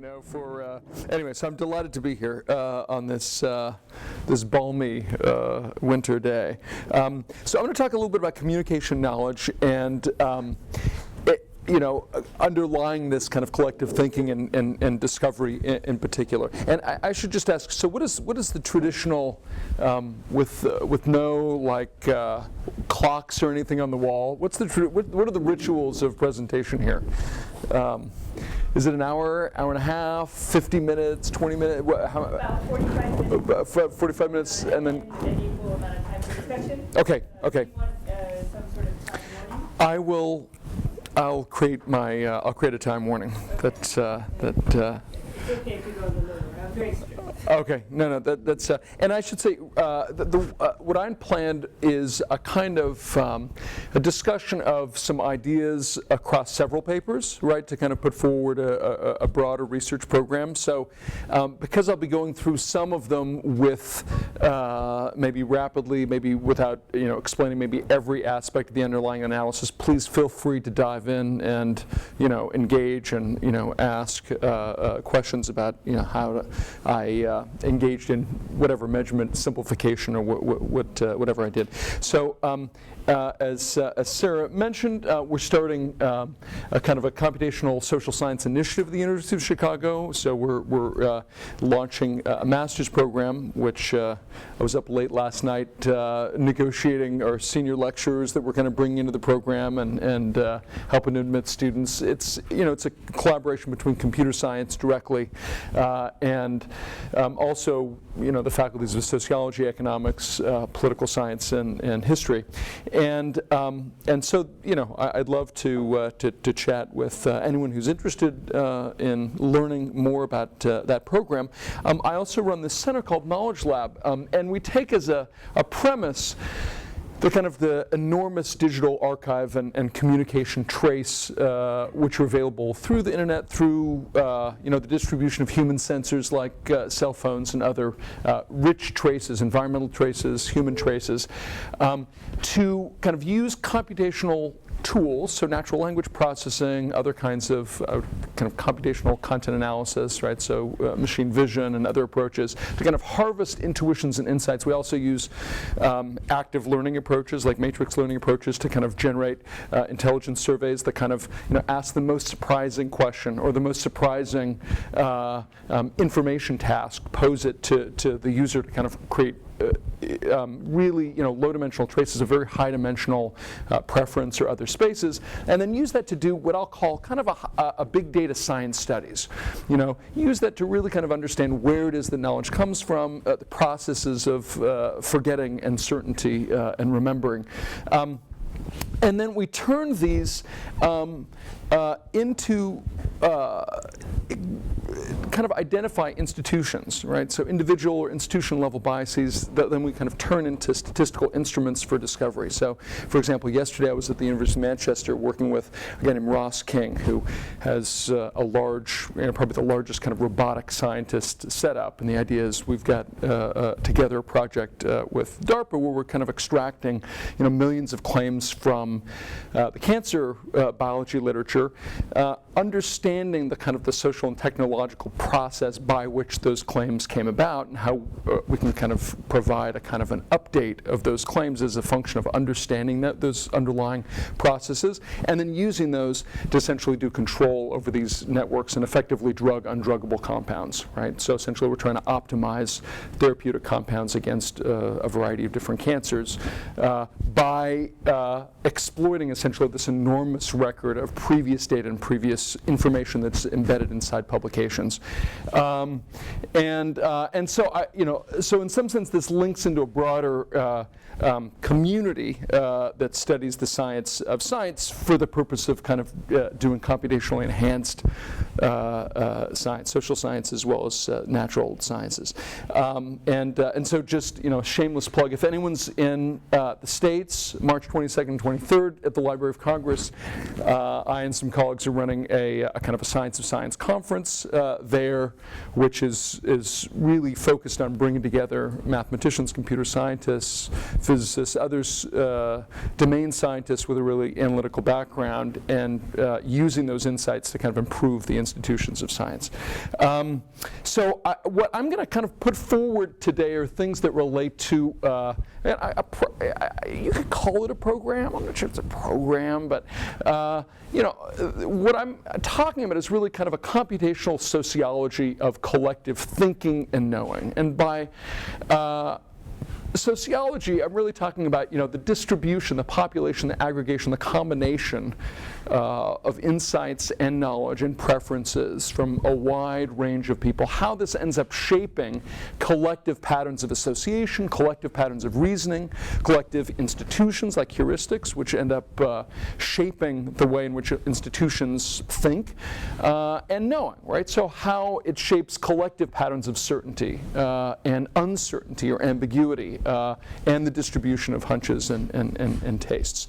around, for anyway. So I'm delighted to be here on this this balmy winter day. So I'm going to talk a little bit about communication knowledge and. Underlying this kind of collective thinking and discovery in particular. And I should just ask, so what is the traditional, with no clocks or anything on the wall, what are the rituals of presentation here? Is it an hour, hour and a half, 50 minutes, 20 minutes? About 45 minutes. About 45 minutes, and then an equal amount of time for discussion. Okay. Do you want some sort of time warning? I'll create a time warning. Okay. That It's okay if you go a little over. I'm very strict. Okay, no, that's and I should say what I planned is a kind of a discussion of some ideas across several papers, right, to kind of put forward a broader research program. So because I'll be going through some of them with maybe rapidly, maybe without explaining maybe every aspect of the underlying analysis, please feel free to dive in and engage and ask questions about how I engaged in whatever measurement simplification or whatever I did. So as Sarah mentioned, we're starting a kind of a computational social science initiative at the University of Chicago. So we're launching a master's program, which I was up late last night negotiating our senior lecturers that we're going to bring into the program and helping to admit students. It's it's a collaboration between computer science directly and also the faculties of sociology, economics, political science, and history. And so I'd love to chat with anyone who's interested in learning more about that program. I also run this center called Knowledge Lab, and we take as a premise the enormous digital archive and communication trace, which are available through the internet, through the distribution of human sensors like cell phones and other rich traces, environmental traces, human traces, to kind of use computational tools, so natural language processing, other kinds of kind of computational content analysis, right? So machine vision and other approaches to kind of harvest intuitions and insights. We also use active learning approaches, like matrix learning approaches, to kind of generate intelligence surveys that kind of ask the most surprising question or the most surprising information task, pose it to the user to kind of create really low-dimensional traces of very high-dimensional preference or other spaces, and then use that to do what I'll call kind of a big data science studies. Use that to really kind of understand where it is that knowledge comes from, the processes of forgetting and certainty and remembering. And then we turn these into kind of identify institutions, right? So individual or institutional level biases that then we kind of turn into statistical instruments for discovery. So, for example, yesterday I was at the University of Manchester working with a guy named Ross King, who has a large, probably the largest kind of robotic scientist setup. And the idea is we've got together a project with DARPA where we're kind of extracting, millions of claims from the cancer biology literature, understanding the kind of the social and technological process by which those claims came about, and how we can kind of provide a kind of an update of those claims as a function of understanding those underlying processes, and then using those to essentially do control over these networks and effectively drug undruggable compounds, right? So essentially we're trying to optimize therapeutic compounds against a variety of different cancers by exploiting essentially this enormous record of previous data and previous information that's embedded inside publications, and so so in some sense this links into a broader community that studies the science of science for the purpose of kind of doing computationally enhanced science, social science as well as natural sciences, and so just shameless plug. If anyone's in the States, March 22nd and 23rd at the Library of Congress. I and some colleagues are running a kind of a Science of Science conference there, which is really focused on bringing together mathematicians, computer scientists, physicists, others, domain scientists with a really analytical background, and using those insights to kind of improve the institutions of science. So what I'm going to kind of put forward today are things that relate to, you could call it a program. I'm not sure it's a program, but what I'm talking about is really kind of a computational sociology of collective thinking and knowing. And by sociology, I'm really talking about the distribution, the population, the aggregation, the combination of insights and knowledge and preferences from a wide range of people, how this ends up shaping collective patterns of association, collective patterns of reasoning, collective institutions like heuristics, which end up shaping the way in which institutions think, and knowing, right? So how it shapes collective patterns of certainty and uncertainty or ambiguity, and the distribution of hunches and tastes.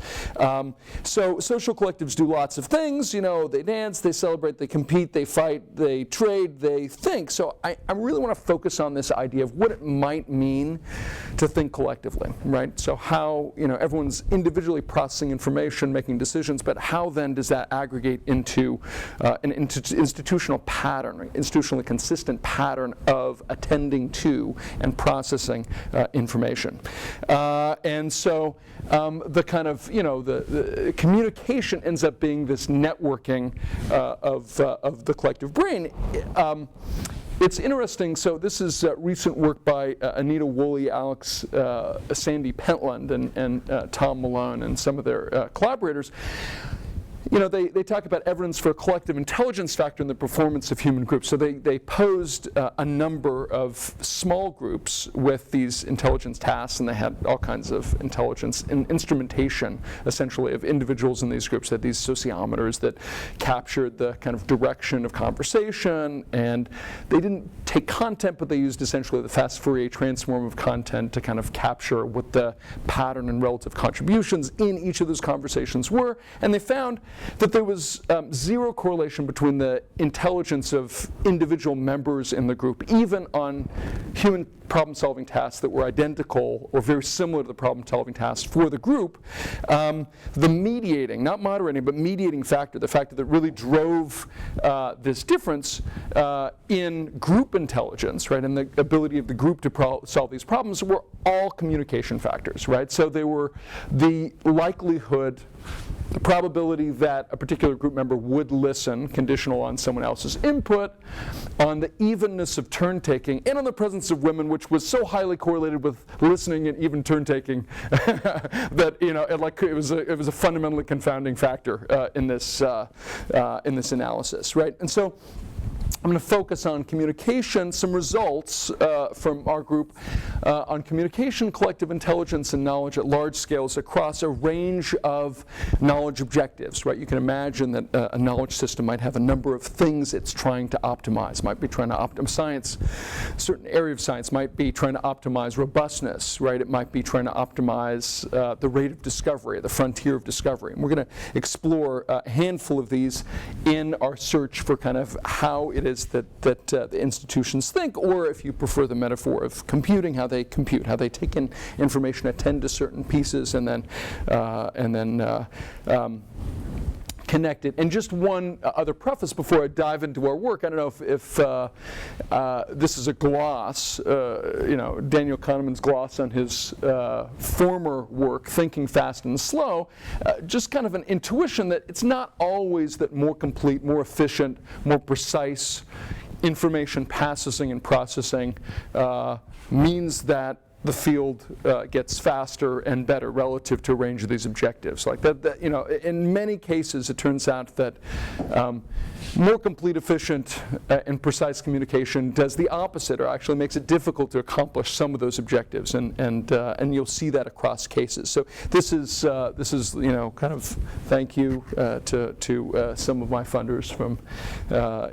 So social collectives do lots of things. They dance, they celebrate, they compete, they fight, they trade, they think. So I really want to focus on this idea of what it might mean to think collectively, right? So how everyone's individually processing information, making decisions, but how then does that aggregate into an institutional pattern, institutionally consistent pattern of attending to and processing information. And so the kind of, the communication ends up being this networking of the collective brain. It's interesting. So this is recent work by Anita Woolley, Alex, Sandy Pentland, and Tom Malone, and some of their collaborators. They talk about evidence for a collective intelligence factor in the performance of human groups. So they posed a number of small groups with these intelligence tasks, and they had all kinds of intelligence and instrumentation, essentially, of individuals in these groups. They had these sociometers that captured the kind of direction of conversation, and they didn't take content, but they used essentially the fast Fourier transform of content to kind of capture what the pattern and relative contributions in each of those conversations were, and they found that there was zero correlation between the intelligence of individual members in the group, even on human problem-solving tasks that were identical or very similar to the problem-solving tasks for the group. The mediating, not moderating, but mediating factor, the factor that really drove this difference in group intelligence, right, and the ability of the group to solve these problems, were all communication factors, right? So they were the likelihood, the probability that a particular group member would listen, conditional on someone else's input, on the evenness of turn-taking, and on the presence of women, which was so highly correlated with listening and even turn-taking that it was a fundamentally confounding factor in this analysis, right? And so I'm going to focus on communication, some results from our group on communication, collective intelligence, and knowledge at large scales across a range of knowledge objectives, right? You can imagine that a knowledge system might have a number of things it's trying to optimize. Might be trying to optimize science, a certain area of science might be trying to optimize robustness, right? It might be trying to optimize the rate of discovery, the frontier of discovery. And we're going to explore a handful of these in our search for kind of how it is that the institutions think, or if you prefer the metaphor of computing, how they compute, how they take in information, attend to certain pieces, and then connect it. And just one other preface before I dive into our work. I don't know if this is a gloss, Daniel Kahneman's gloss on his former work, Thinking Fast and Slow, just kind of an intuition that it's not always that more complete, more efficient, more precise information passing and processing means that the field gets faster and better relative to a range of these objectives. Like that, in many cases, it turns out that more complete, efficient, and precise communication does the opposite, or actually makes it difficult to accomplish some of those objectives, and you'll see that across cases. So this is kind of thank you to some of my funders from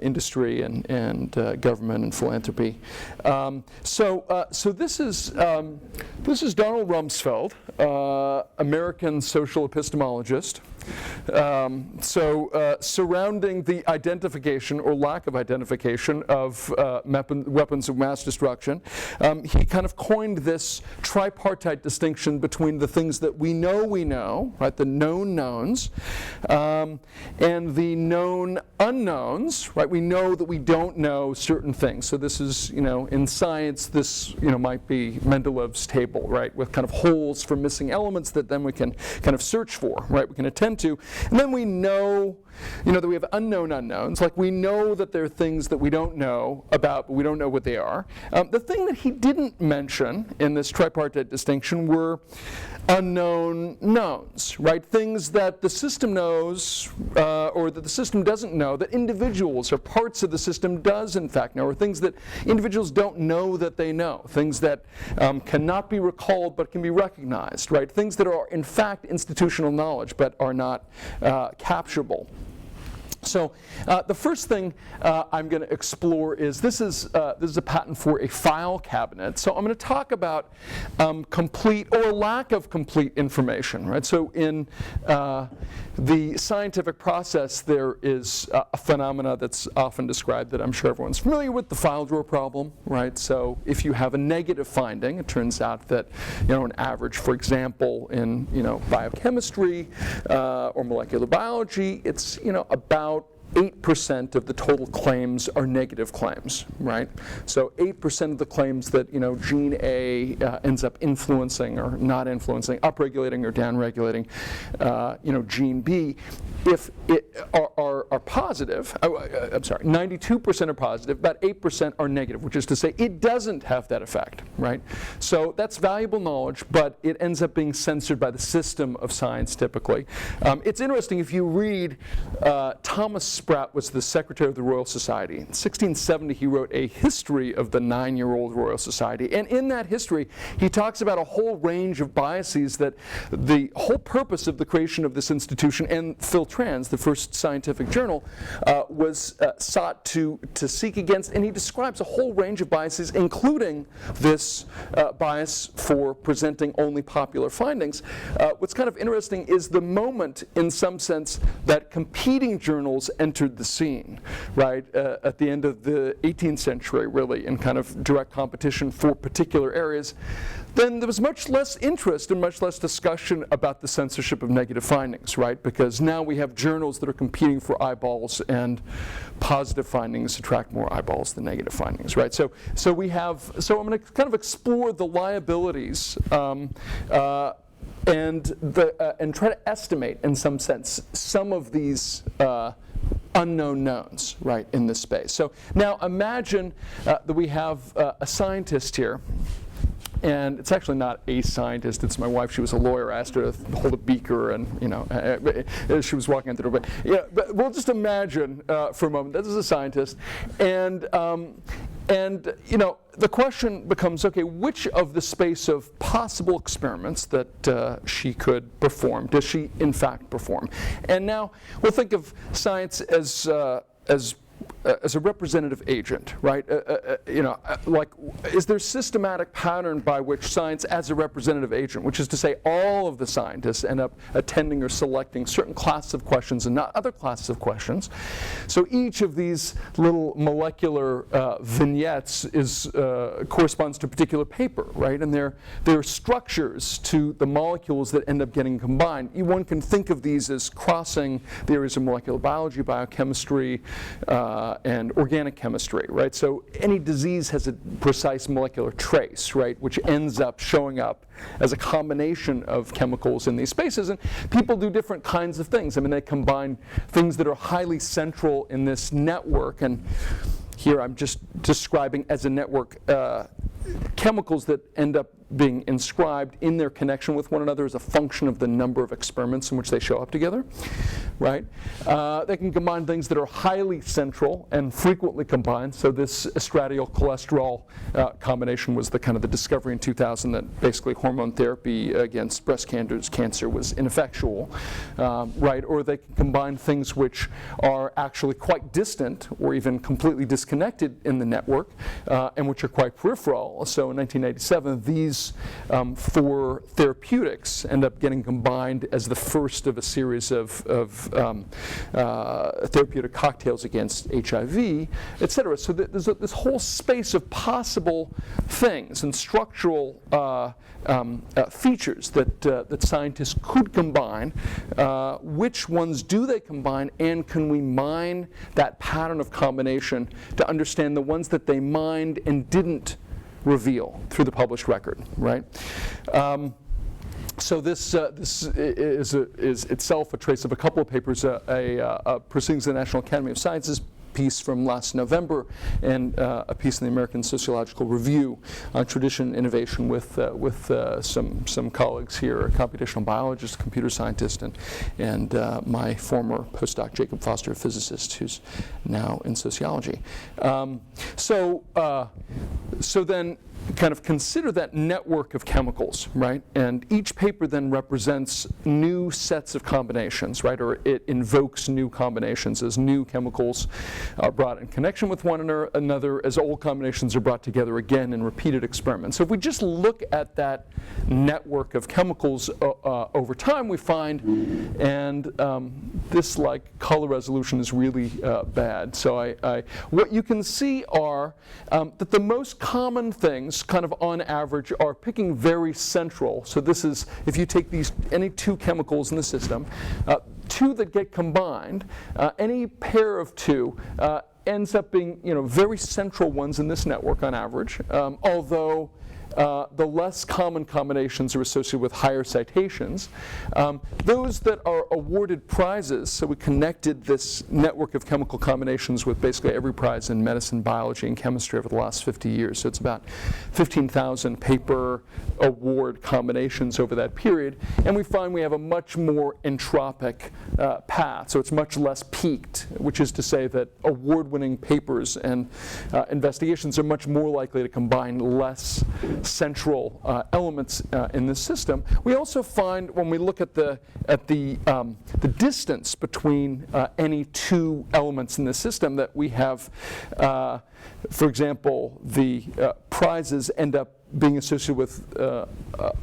industry and government and philanthropy. So this is this is Donald Rumsfeld, American social epistemologist. Surrounding the identification or lack of identification of weapons of mass destruction, he kind of coined this tripartite distinction between the things that we know, right, the known knowns, and the known unknowns, right? We know that we don't know certain things. So this is, in science, this, might be Mendeleev's table, right, with kind of holes for missing elements that then we can kind of search for, right? We can attend to. And then we know, that we have unknown unknowns. Like we know that there are things that we don't know about, but we don't know what they are. The thing that he didn't mention in this tripartite distinction were unknown knowns, right? Things that the system knows or that the system doesn't know, that individuals or parts of the system does in fact know, or things that individuals don't know that they know, things that cannot be recalled but can be recognized, right? Things that are in fact institutional knowledge but are not capturable. So the first thing I'm going to explore is this is a patent for a file cabinet. So I'm going to talk about complete or lack of complete information, right? So in the scientific process, there is a phenomena that's often described that I'm sure everyone's familiar with, the file drawer problem, right? So if you have a negative finding, it turns out that an average, for example, in biochemistry or molecular biology, it's about 8% of the total claims are negative claims, right? So 8% of the claims that gene A ends up influencing or not influencing, upregulating or downregulating, gene B, if it are positive, I'm sorry, 92% are positive, about 8% are negative, which is to say it doesn't have that effect, right? So that's valuable knowledge, but it ends up being censored by the system of science typically. It's interesting if you read Thomas Spratt was the secretary of the Royal Society. In 1670, he wrote a history of the 9-year-old Royal Society. And in that history, he talks about a whole range of biases that the whole purpose of the creation of this institution, and Phil Trans, the first scientific journal, was sought to seek against. And he describes a whole range of biases, including this bias for presenting only popular findings. What's kind of interesting is the moment, in some sense, that competing journals entered the scene, right, at the end of the 18th century, really, in kind of direct competition for particular areas, then there was much less interest and much less discussion about the censorship of negative findings, right, because now we have journals that are competing for eyeballs, and positive findings attract more eyeballs than negative findings, right? So I'm going to kind of explore the liabilities and try to estimate, in some sense, some of these unknown knowns, right, in this space. So now imagine that we have a scientist here, and it's actually not a scientist, it's my wife. She was a lawyer. I asked her to hold a beaker, and she was walking out the door. But we'll just imagine for a moment this is a scientist, and the question becomes, okay, which of the space of possible experiments that she could perform does she in fact perform? And now we'll think of science as a representative agent, right? Like, is there systematic pattern by which science as a representative agent, which is to say all of the scientists end up attending or selecting certain classes of questions and not other classes of questions. So each of these little molecular vignettes corresponds to a particular paper, right? And there are structures to the molecules that end up getting combined. One can think of these as crossing the areas of molecular biology, biochemistry, and organic chemistry, right? So any disease has a precise molecular trace, right, which ends up showing up as a combination of chemicals in these spaces. And people do different kinds of things. I mean, they combine things that are highly central in this network, and here I'm just describing as a network chemicals that end up being inscribed in their connection with one another as a function of the number of experiments in which they show up together, right? They can combine things that are highly central and frequently combined. So this estradiol cholesterol combination was the kind of the discovery in 2000 that basically hormone therapy against breast cancer was ineffectual, right? Or they can combine things which are actually quite distant or even completely disconnected in the network and which are quite peripheral. So in 1987, these these for therapeutics end up getting combined as the first of a series of therapeutic cocktails against HIV, et cetera. So there's this whole space of possible things and structural features that scientists could combine. Which ones do they combine, and can we mine that pattern of combination to understand the ones that they mined and didn't reveal through the published record, right? So this is itself a trace of a couple of papers, a Proceedings of the National Academy of Sciences piece from last November, and a piece in the American Sociological Review on tradition and innovation with some colleagues here, a computational biologist, a computer scientist, and my former postdoc Jacob Foster, a physicist who's now in sociology. So then kind of consider that network of chemicals, right? And each paper then represents new sets of combinations, right? Or it invokes new combinations as new chemicals are brought in connection with one another, as old combinations are brought together again in repeated experiments. So if we just look at that network of chemicals over time, we find, and this like color resolution is really bad. So what you can see are that the most common things, kind of on average, are picking very central. So this is, if you take any two chemicals in the system, two that get combined, any pair of two ends up being very central ones in this network on average, although the less common combinations are associated with higher citations. Those that are awarded prizes, so we connected this network of chemical combinations with basically every prize in medicine, biology, and chemistry over the last 50 years. So it's about 15,000 paper award combinations over that period. And we find we have a much more entropic path. So it's much less peaked, which is to say that award-winning papers and investigations are much more likely to combine less central elements in this system. We also find, when we look at the distance between any two elements in the system, that we have, for example, the prizes end up being associated with a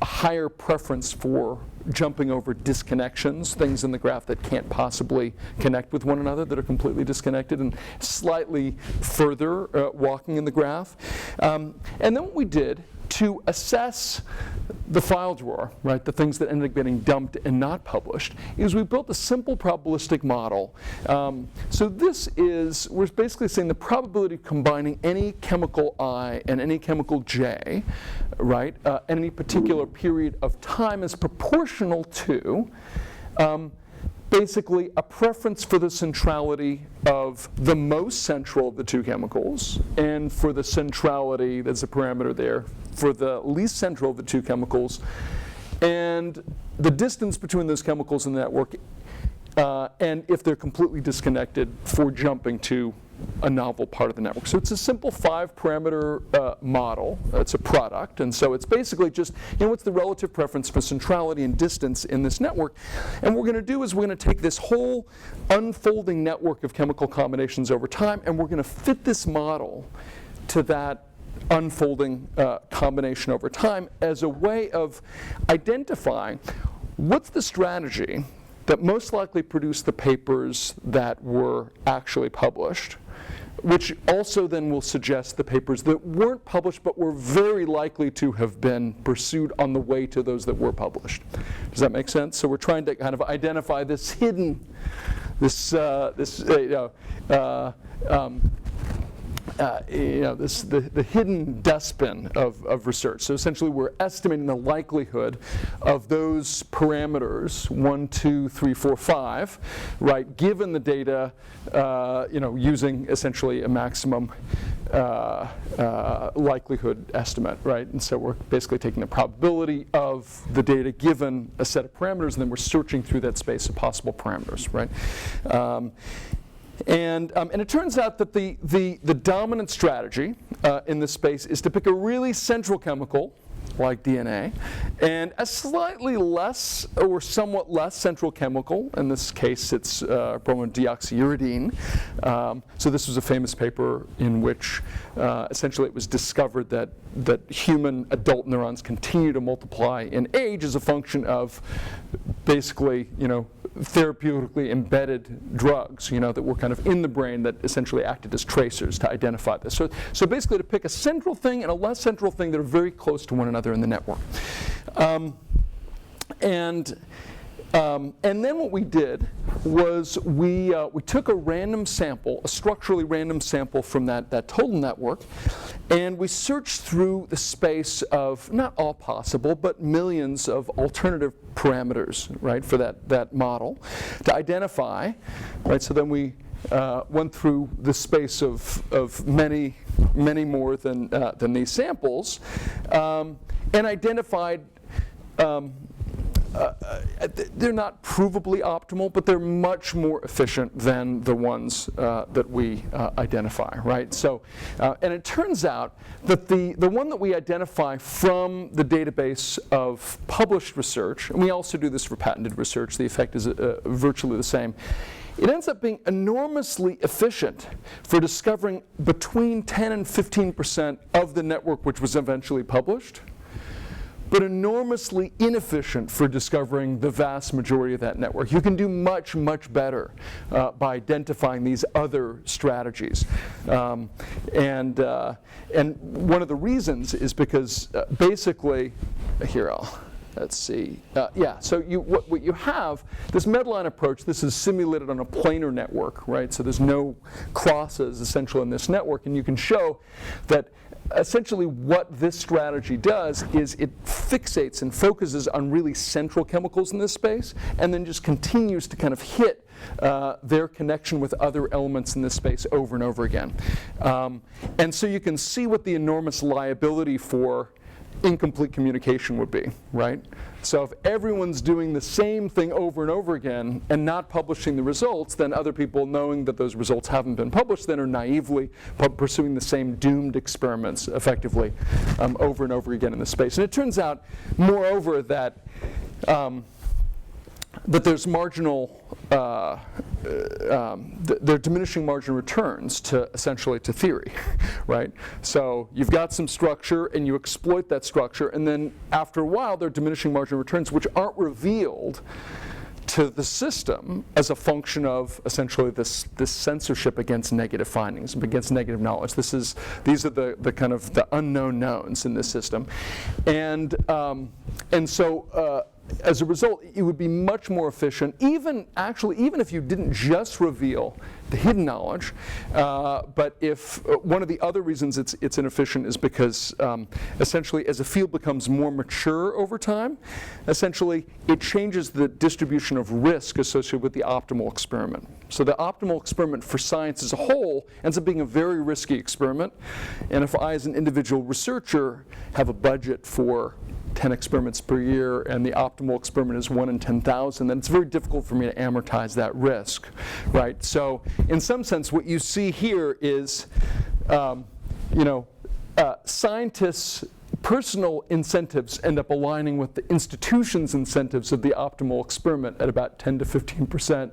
higher preference for jumping over disconnections, things in the graph that can't possibly connect with one another, that are completely disconnected, and slightly further walking in the graph. And then what we did to assess the file drawer, right, the things that ended up getting dumped and not published, is we built a simple probabilistic model. So this is, we're basically saying the probability of combining any chemical I and any chemical J, right, at any particular period of time is proportional to basically a preference for the centrality of the most central of the two chemicals, and for the centrality, there's a parameter there, for the least central of the two chemicals, and the distance between those chemicals in the network, and if they're completely disconnected, for jumping to a novel part of the network. So it's a simple 5-parameter model. It's a product, and so it's basically just, what's the relative preference for centrality and distance in this network? And what we're going to do is we're going to take this whole unfolding network of chemical combinations over time, and we're going to fit this model to that unfolding combination over time as a way of identifying what's the strategy that most likely produced the papers that were actually published, which also then will suggest the papers that weren't published but were very likely to have been pursued on the way to those that were published. Does that make sense? So we're trying to kind of identify this hidden, the hidden dustbin of research. So essentially, we're estimating the likelihood of those parameters 1, 2, 3, 4, 5, right? Given the data, using essentially a maximum likelihood estimate, right? And so we're basically taking the probability of the data given a set of parameters, and then we're searching through that space of possible parameters, right? And it turns out that the dominant strategy in this space is to pick a really central chemical like DNA, and a slightly less or somewhat less central chemical. In this case, it's bromodeoxyuridine. So this was a famous paper in which essentially it was discovered that human adult neurons continue to multiply in age as a function of basically, therapeutically embedded drugs, that were kind of in the brain that essentially acted as tracers to identify this. So basically to pick a central thing and a less central thing that are very close to one another in the network. And then what we did was we took a random sample, a structurally random sample from that total network, and we searched through the space of, not all possible, but millions of alternative parameters, right, for that model to identify, right? So then we went through the space of many more than these samples, and identified. They're not provably optimal, but they're much more efficient than the ones that we identify, right? So, and it turns out that the one that we identify from the database of published research, and we also do this for patented research, the effect is virtually the same. It ends up being enormously efficient for discovering between 10 and 15% of the network which was eventually published, but enormously inefficient for discovering the vast majority of that network. You can do much, much better by identifying these other strategies. And one of the reasons is because basically, let's see. So what you have, this Medline approach, this is simulated on a planar network, right? So there's no crosses essentially in this network, and you can show that essentially what this strategy does is it fixates and focuses on really central chemicals in this space, and then just continues to kind of hit their connection with other elements in this space over and over again. And so you can see what the enormous liability for incomplete communication would be, right? So if everyone's doing the same thing over and over again and not publishing the results, then other people, knowing that those results haven't been published, then are naively pursuing the same doomed experiments effectively over and over again in the space. And it turns out, moreover, that there's marginal, they're diminishing marginal returns to essentially to theory, right? So you've got some structure and you exploit that structure, and then after a while there are diminishing marginal returns which aren't revealed to the system as a function of essentially this censorship against negative findings, against negative knowledge. These are the kind of the unknown knowns in this system, and so. As a result, it would be much more efficient, even if you didn't just reveal the hidden knowledge. But if one of the other reasons it's inefficient is because essentially as a field becomes more mature over time, essentially it changes the distribution of risk associated with the optimal experiment. So the optimal experiment for science as a whole ends up being a very risky experiment. And if I, as an individual researcher, have a budget for 10 experiments per year, and the optimal experiment is 1 in 10,000, then it's very difficult for me to amortize that risk, right? So in some sense, what you see here is, scientists' personal incentives end up aligning with the institution's incentives of the optimal experiment at about 10 to 15%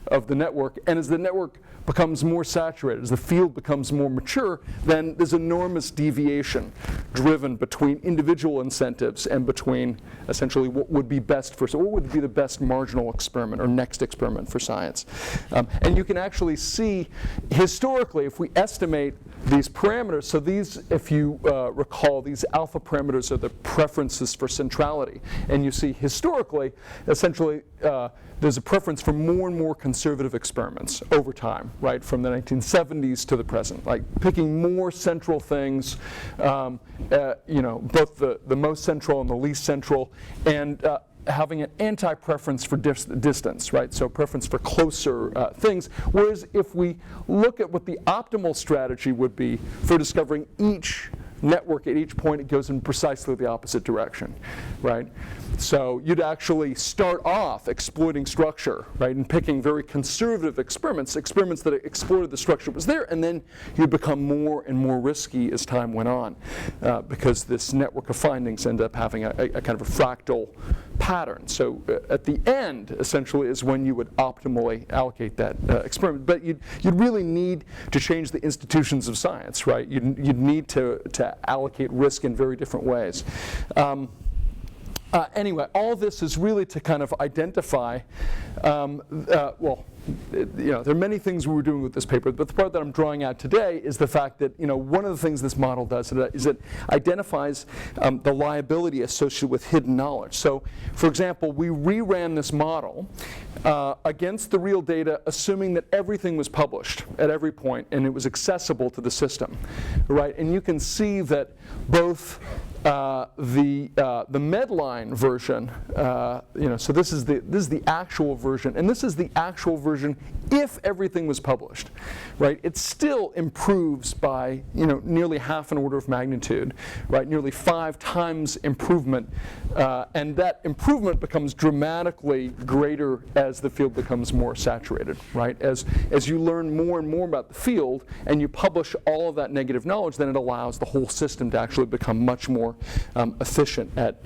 of the network. And as the network becomes more saturated, as the field becomes more mature, then there's enormous deviation driven between individual incentives and between essentially what would be best for, so what would be the best marginal experiment or next experiment for science. And you can actually see historically, if we estimate these parameters, so these, if you recall, these alpha parameters are the preferences for centrality. And you see historically, essentially, there's a preference for more and more conservative experiments over time, right, from the 1970s to the present, like picking more central things, both the most central and the least central, and having an anti-preference for distance, right? So preference for closer things. Whereas if we look at what the optimal strategy would be for discovering each network at each point, it goes in precisely the opposite direction, right? So you'd actually start off exploiting structure, right, and picking very conservative experiments that exploited the structure that was there, and then you'd become more and more risky as time went on, because this network of findings end up having a kind of a fractal pattern. So at the end, essentially, is when you would optimally allocate that experiment. But you'd really need to change the institutions of science, right? You'd need to allocate risk in very different ways. Anyway, all this is really to kind of identify, well, there are many things we were doing with this paper, but the part that I'm drawing out today is the fact that one of the things this model does is it identifies the liability associated with hidden knowledge. So, for example, we reran this model against the real data, assuming that everything was published at every point and it was accessible to the system, right? And you can see that both the Medline version, so this is the actual version, and this is the actual version if everything was published, right? It still improves by nearly half an order of magnitude, right? Nearly 5 times improvement, and that improvement becomes dramatically greater as the field becomes more saturated, right? As you learn more and more about the field and you publish all of that negative knowledge, then it allows the whole system to actually become much more efficient at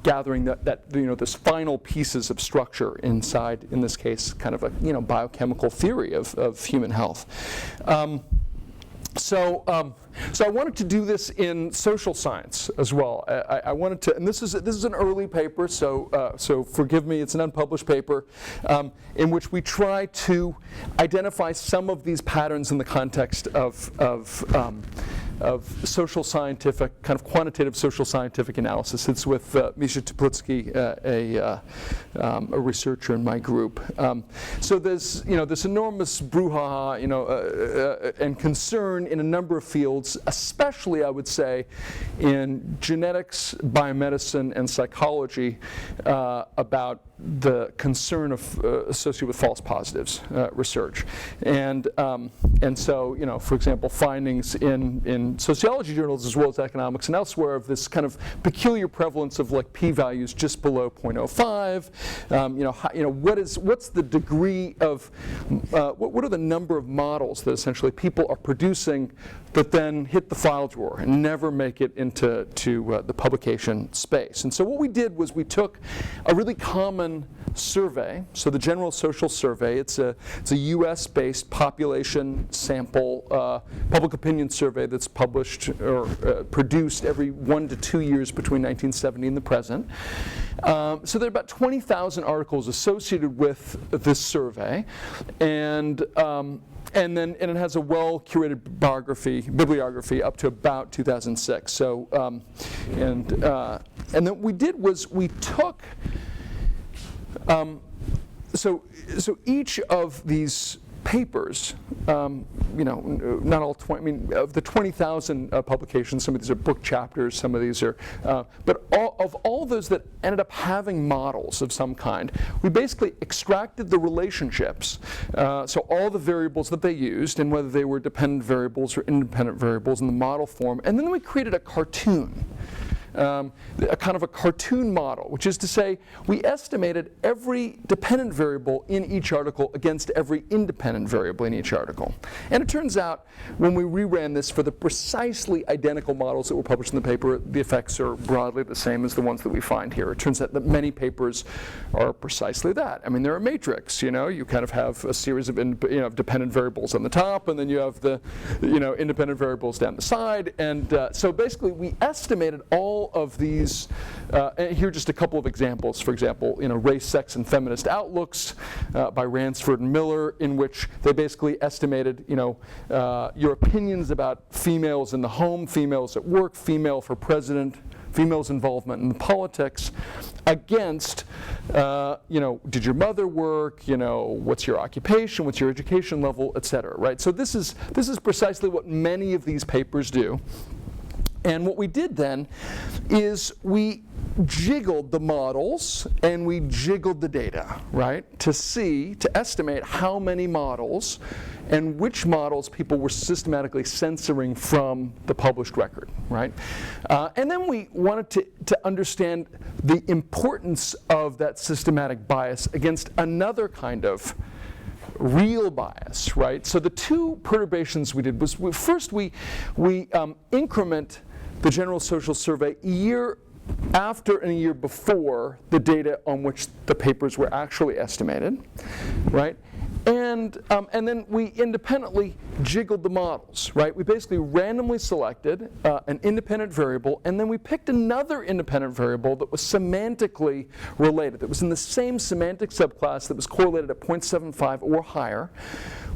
gathering this final pieces of structure inside, in this case, kind of a biochemical theory of human health. So I wanted to do this in social science as well. I wanted to, and this is an early paper, so forgive me, it's an unpublished paper, in which we try to identify some of these patterns in the context of social scientific, kind of quantitative social scientific analysis. It's with Misha Teplitsky, a researcher in my group. So there's this enormous brouhaha, and concern in a number of fields, especially I would say in genetics, biomedicine, and psychology, about the concern associated with false positives research, and so for example, findings in sociology journals as well as economics and elsewhere of this kind of peculiar prevalence of like p-values just below 0.05. What's the degree of what are the number of models that essentially people are producing that then hit the file drawer and never make it into the publication space. And so what we did was we took a really common survey, so the General Social Survey. It's a US-based population sample public opinion survey that's published or produced every 1 to 2 years between 1970 and the present. So there are about 20,000 articles associated with this survey, and it has a well-curated bibliography up to about 2006. So, and then what we did was we took, so each of these papers, not all 20, I mean, of the 20,000 publications, some of these are book chapters, some of these are, but of all those that ended up having models of some kind, we basically extracted the relationships, so all the variables that they used, and whether they were dependent variables or independent variables in the model form, and then we created a cartoon. A kind of a cartoon model, which is to say we estimated every dependent variable in each article against every independent variable in each article. And it turns out when we reran this for the precisely identical models that were published in the paper, the effects are broadly the same as the ones that we find here. It turns out that many papers are precisely that. I mean, they're a matrix, you kind of have a series of dependent variables on the top, and then you have the independent variables down the side, and so basically we estimated all of these, and here are just a couple of examples. For example, Race, Sex, and Feminist Outlooks by Ransford and Miller, in which they basically estimated, your opinions about females in the home, females at work, female for president, females' involvement in politics, against, did your mother work, what's your occupation, what's your education level, et cetera, right? So this is precisely what many of these papers do. And what we did then is we jiggled the models and we jiggled the data, right, to estimate how many models and which models people were systematically censoring from the published record, right? And then we wanted to understand the importance of that systematic bias against another kind of real bias, right? So the two perturbations we did was first we increment the General Social Survey a year after and a year before the data on which the papers were actually estimated, right? And then we independently jiggled the models, right? We basically randomly selected an independent variable, and then we picked another independent variable that was semantically related, that was in the same semantic subclass that was correlated at 0.75 or higher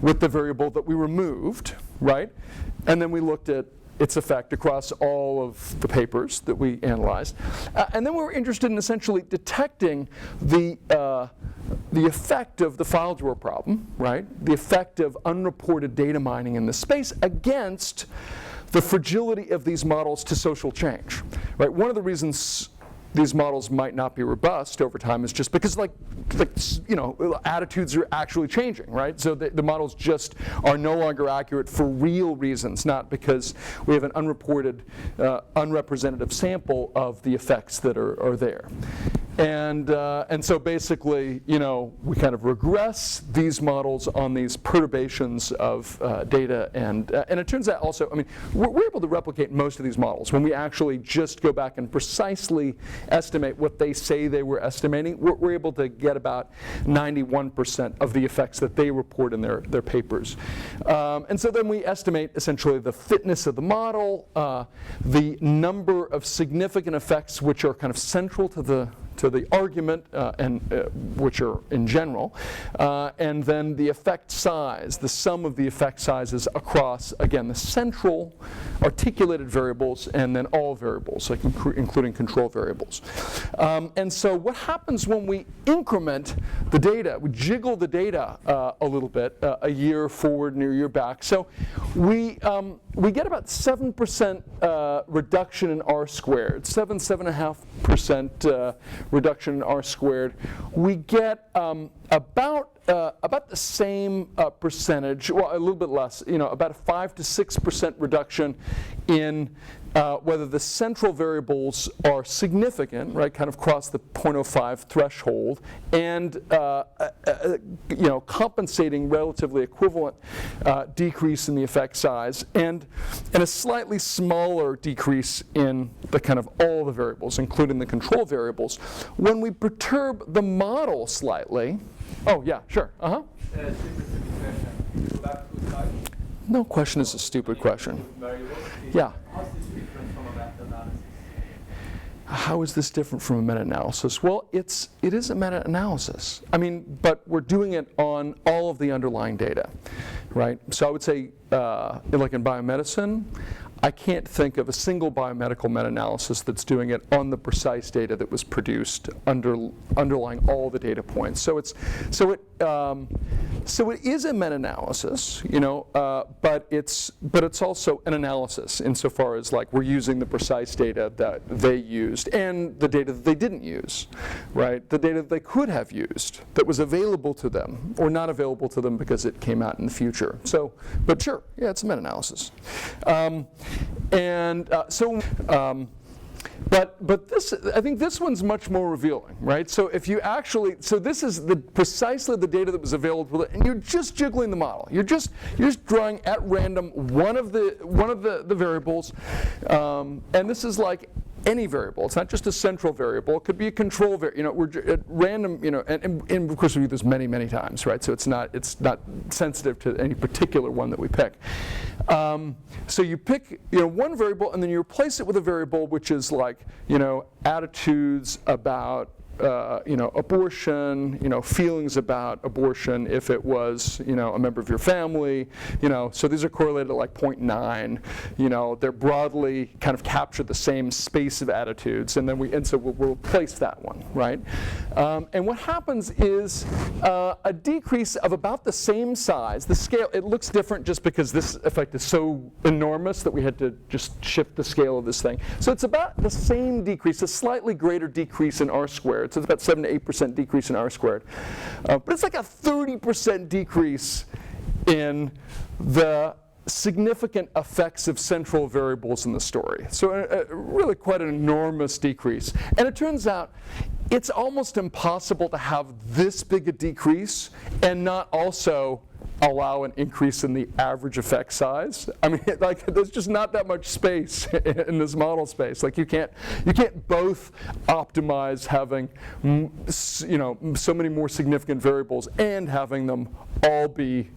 with the variable that we removed, right? And then we looked at its effect across all of the papers that we analyzed. And then we were interested in essentially detecting the effect of the file drawer problem, right? The effect of unreported data mining in this space against the fragility of these models to social change, right? One of the reasons these models might not be robust over time is just because attitudes are actually changing, right? So the models just are no longer accurate for real reasons, not because we have an unreported, unrepresentative sample of the effects that are there. And so basically, we kind of regress these models on these perturbations of data, and it turns out also, we're able to replicate most of these models. When we actually just go back and precisely estimate what they say they were estimating, we're able to get about 91% of the effects that they report in their papers. And so then we estimate essentially the fitness of the model, the number of significant effects which are kind of central to the argument, which are in general, and then the effect size, the sum of the effect sizes across, again, the central articulated variables and then all variables, like including control variables. And so what happens when we increment the data, we jiggle the data a little bit, a year forward and a year back. So we get about 7% reduction in R squared, 7.5% reduction in R squared. We get about the same percentage, well, a little bit less, about a 5 to 6% reduction in whether the central variables are significant, right, kind of cross the 0.05 threshold, and compensating relatively equivalent decrease in the effect size, and a slightly smaller decrease in the kind of all the variables, including the control variables. When we perturb the model slightly, oh yeah, sure, No question is a stupid question. Yeah. How is this different from a meta-analysis? Well, it is a meta-analysis. But we're doing it on all of the underlying data, right? So I would say, like in biomedicine, I can't think of a single biomedical meta-analysis that's doing it on the precise data that was produced underlying all the data points. So it is a meta-analysis, but it's also an analysis insofar as we're using the precise data that they used and the data that they didn't use, right? The data that they could have used that was available to them or not available to them because it came out in the future. So, but sure, yeah, it's a meta-analysis. But this, I think this one's much more revealing, right? So if you actually, so this is precisely the data that was available, and you're just jiggling the model. You're just drawing at random one of the variables, and this is like any variable. It's not just a central variable. It could be a control variable. We're at random. And of course we do this many, many times, right? So it's not sensitive to any particular one that we pick. So you pick one variable, and then you replace it with a variable which is like attitudes about abortion, feelings about abortion if it was, a member of your family, so these are correlated at like 0.9, they're broadly kind of capture the same space of attitudes, and so we'll replace that one, right? And what happens is a decrease of about the same size. The scale, it looks different just because this effect is so enormous that we had to just shift the scale of this thing. So it's about the same decrease, a slightly greater decrease in R squared. So it's about 7 to 8% decrease in R squared. But it's like a 30% decrease in the significant effects of central variables in the story. So really quite an enormous decrease. And it turns out it's almost impossible to have this big a decrease and not also allow an increase in the average effect size. I mean, like, there's just not that much space in this model space. Like, you can't both optimize having so many more significant variables and having them all be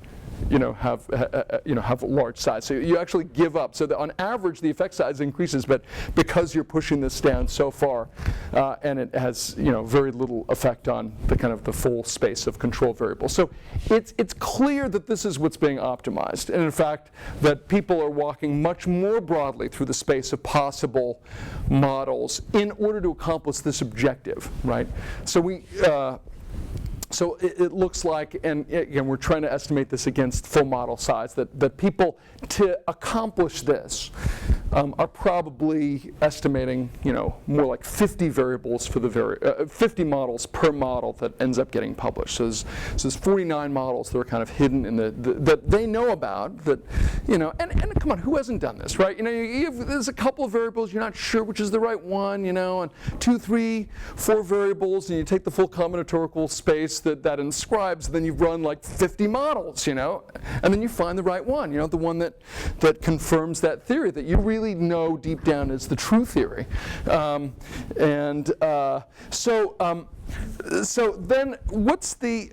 have a large size. So you actually give up. So that on average, the effect size increases, but because you're pushing this down so far, and it has very little effect on the kind of the full space of control variables. So it's clear that this is what's being optimized, and in fact that people are walking much more broadly through the space of possible models in order to accomplish this objective, right? So it looks like, and again, we're trying to estimate this against full model size, that people, to accomplish this, are probably estimating, more like 50 variables for the 50 models per model that ends up getting published. So there's 49 models that are kind of hidden in that they know about, that, and come on, who hasn't done this, right? There's a couple of variables, you're not sure which is the right one, and 2, 3, 4 variables, and you take the full combinatorial space that inscribes, then you've run like 50 models, and then you find the right one, the one that confirms that theory that you really know deep down is the true theory. So then what's the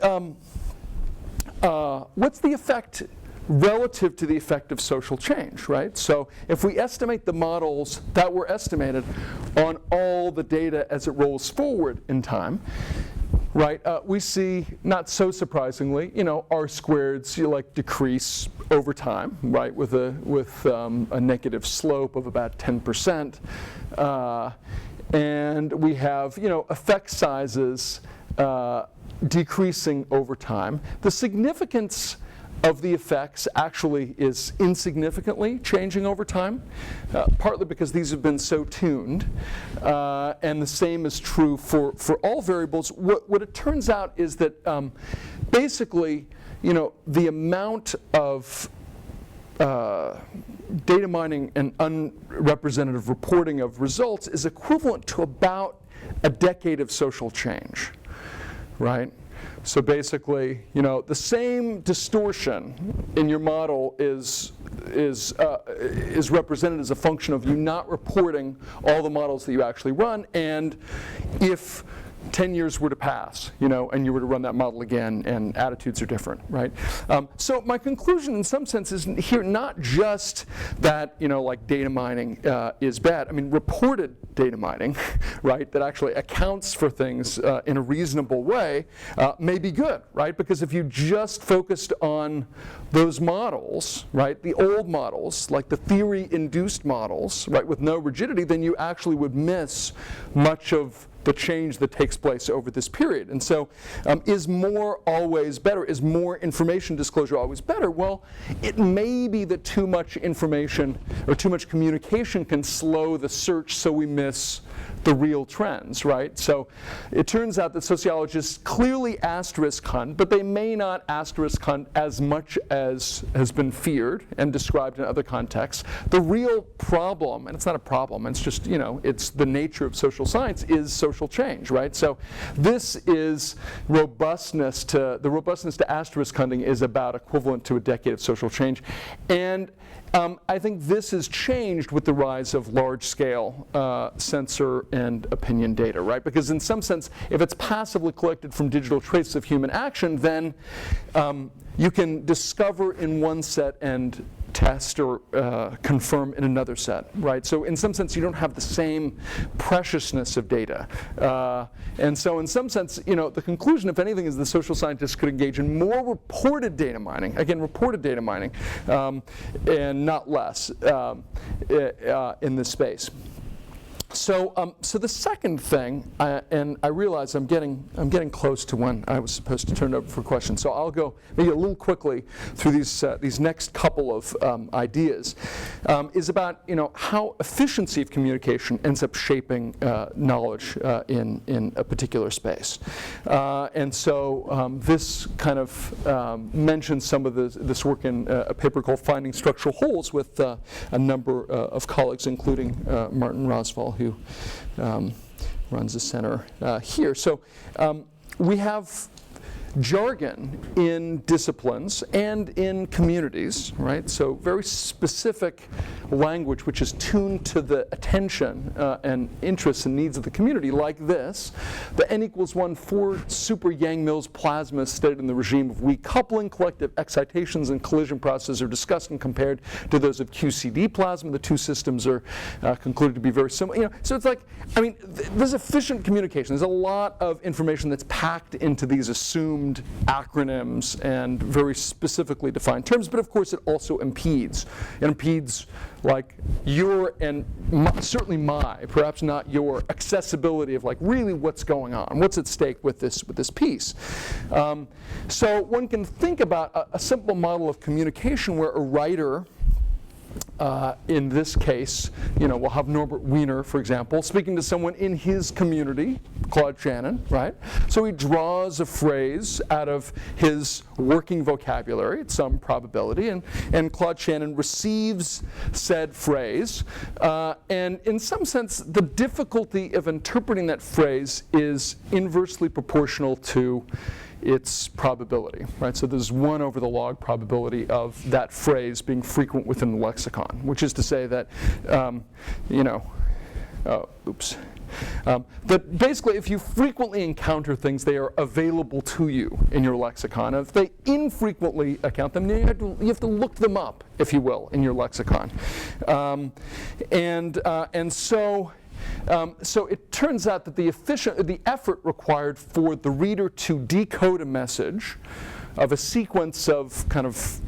effect relative to the effect of social change, right? So if we estimate the models that were estimated on all the data as it rolls forward in time, right, we see, not so surprisingly, R squareds decrease over time, right, with a negative slope of about 10%, and we have effect sizes decreasing over time. The significance of the effects actually is insignificantly changing over time, partly because these have been so tuned, and the same is true for all variables. What it turns out is that basically, the amount of data mining and unrepresentative reporting of results is equivalent to about a decade of social change, right? So basically, the same distortion in your model is represented as a function of you not reporting all the models that you actually run, and if 10 years were to pass, and you were to run that model again, and attitudes are different, right? So my conclusion in some sense is here not just that, like data mining is bad. I mean, reported data mining, right, that actually accounts for things in a reasonable way may be good, right? Because if you just focused on those models, right, the old models, like the theory-induced models, right, with no rigidity, then you actually would miss much of the change that takes place over this period. And so is more always better? Is more information disclosure always better? Well, it may be that too much information or too much communication can slow the search, so we miss the real trends, right? So it turns out that sociologists clearly asterisk hunt, but they may not asterisk hunt as much as has been feared and described in other contexts. The real problem, and it's not a problem, it's just, it's the nature of social science, is social change, right? So this is the robustness to asterisk hunting is about equivalent to a decade of social change. And I think this has changed with the rise of large-scale sensor and opinion data, right? Because in some sense, if it's passively collected from digital traces of human action, then you can discover in one set and test or confirm in another set, right? So in some sense, you don't have the same preciousness of data. And so in some sense, the conclusion, if anything, is the social scientists could engage in more reported data mining, again, reported data mining, and not less in this space. So the second thing, and I realize I'm getting close to when I was supposed to turn it over for questions. So I'll go maybe a little quickly through these next couple of ideas. Is about how efficiency of communication ends up shaping knowledge in a particular space. And so this kind of mentions some of this work in a paper called Finding Structural Holes with a number of colleagues, including Martin Rosval, who runs the center here. So we have jargon in disciplines and in communities, right? So very specific language which is tuned to the attention and interests and needs of the community, like this. The n=1 4 super Yang-Mills plasma studied in the regime of weak coupling, collective excitations and collision processes are discussed and compared to those of QCD plasma. The two systems are concluded to be very similar. So it's like, there's efficient communication. There's a lot of information that's packed into these assumed acronyms and very specifically defined terms, but of course it also impedes. It impedes like your and certainly my, perhaps not your, accessibility of like really what's going on, what's at stake with this piece. So one can think about a simple model of communication where a writer, in this case, we'll have Norbert Wiener, for example, speaking to someone in his community, Claude Shannon, right? So he draws a phrase out of his working vocabulary at some probability, and Claude Shannon receives said phrase. And in some sense, the difficulty of interpreting that phrase is inversely proportional to its probability, right? So there's 1 over the log probability of that phrase being frequent within the lexicon, which is to say that, but basically, if you frequently encounter things, they are available to you in your lexicon. If they infrequently account them, you have to look them up, if you will, in your lexicon. So it turns out that the effort required for the reader to decode a message of a sequence of kind of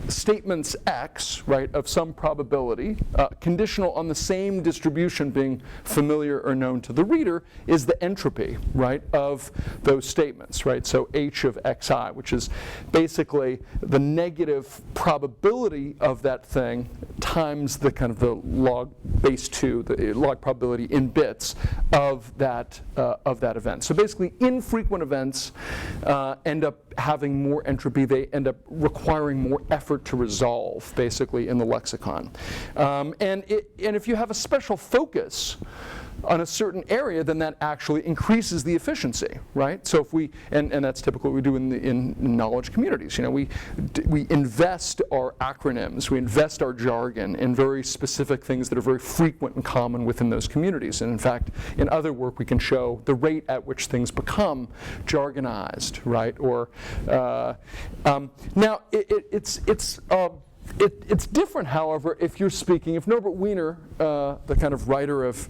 statements X, right, of some probability, conditional on the same distribution being familiar or known to the reader, is the entropy, right, of those statements, right? So H of xi, which is basically the negative probability of that thing times the kind of the log base 2, the log probability in bits of that event. So basically, infrequent events end up having more entropy. They end up requiring more effort to resolve, basically, in the lexicon. And if you have a special focus on a certain area, then that actually increases the efficiency, right? So if we, and that's typically what we do in knowledge communities. We invest our acronyms, we invest our jargon in very specific things that are very frequent and common within those communities. And in fact, in other work, we can show the rate at which things become jargonized, right? Or now it's different, however, if you're speaking, if Norbert Wiener, the kind of writer of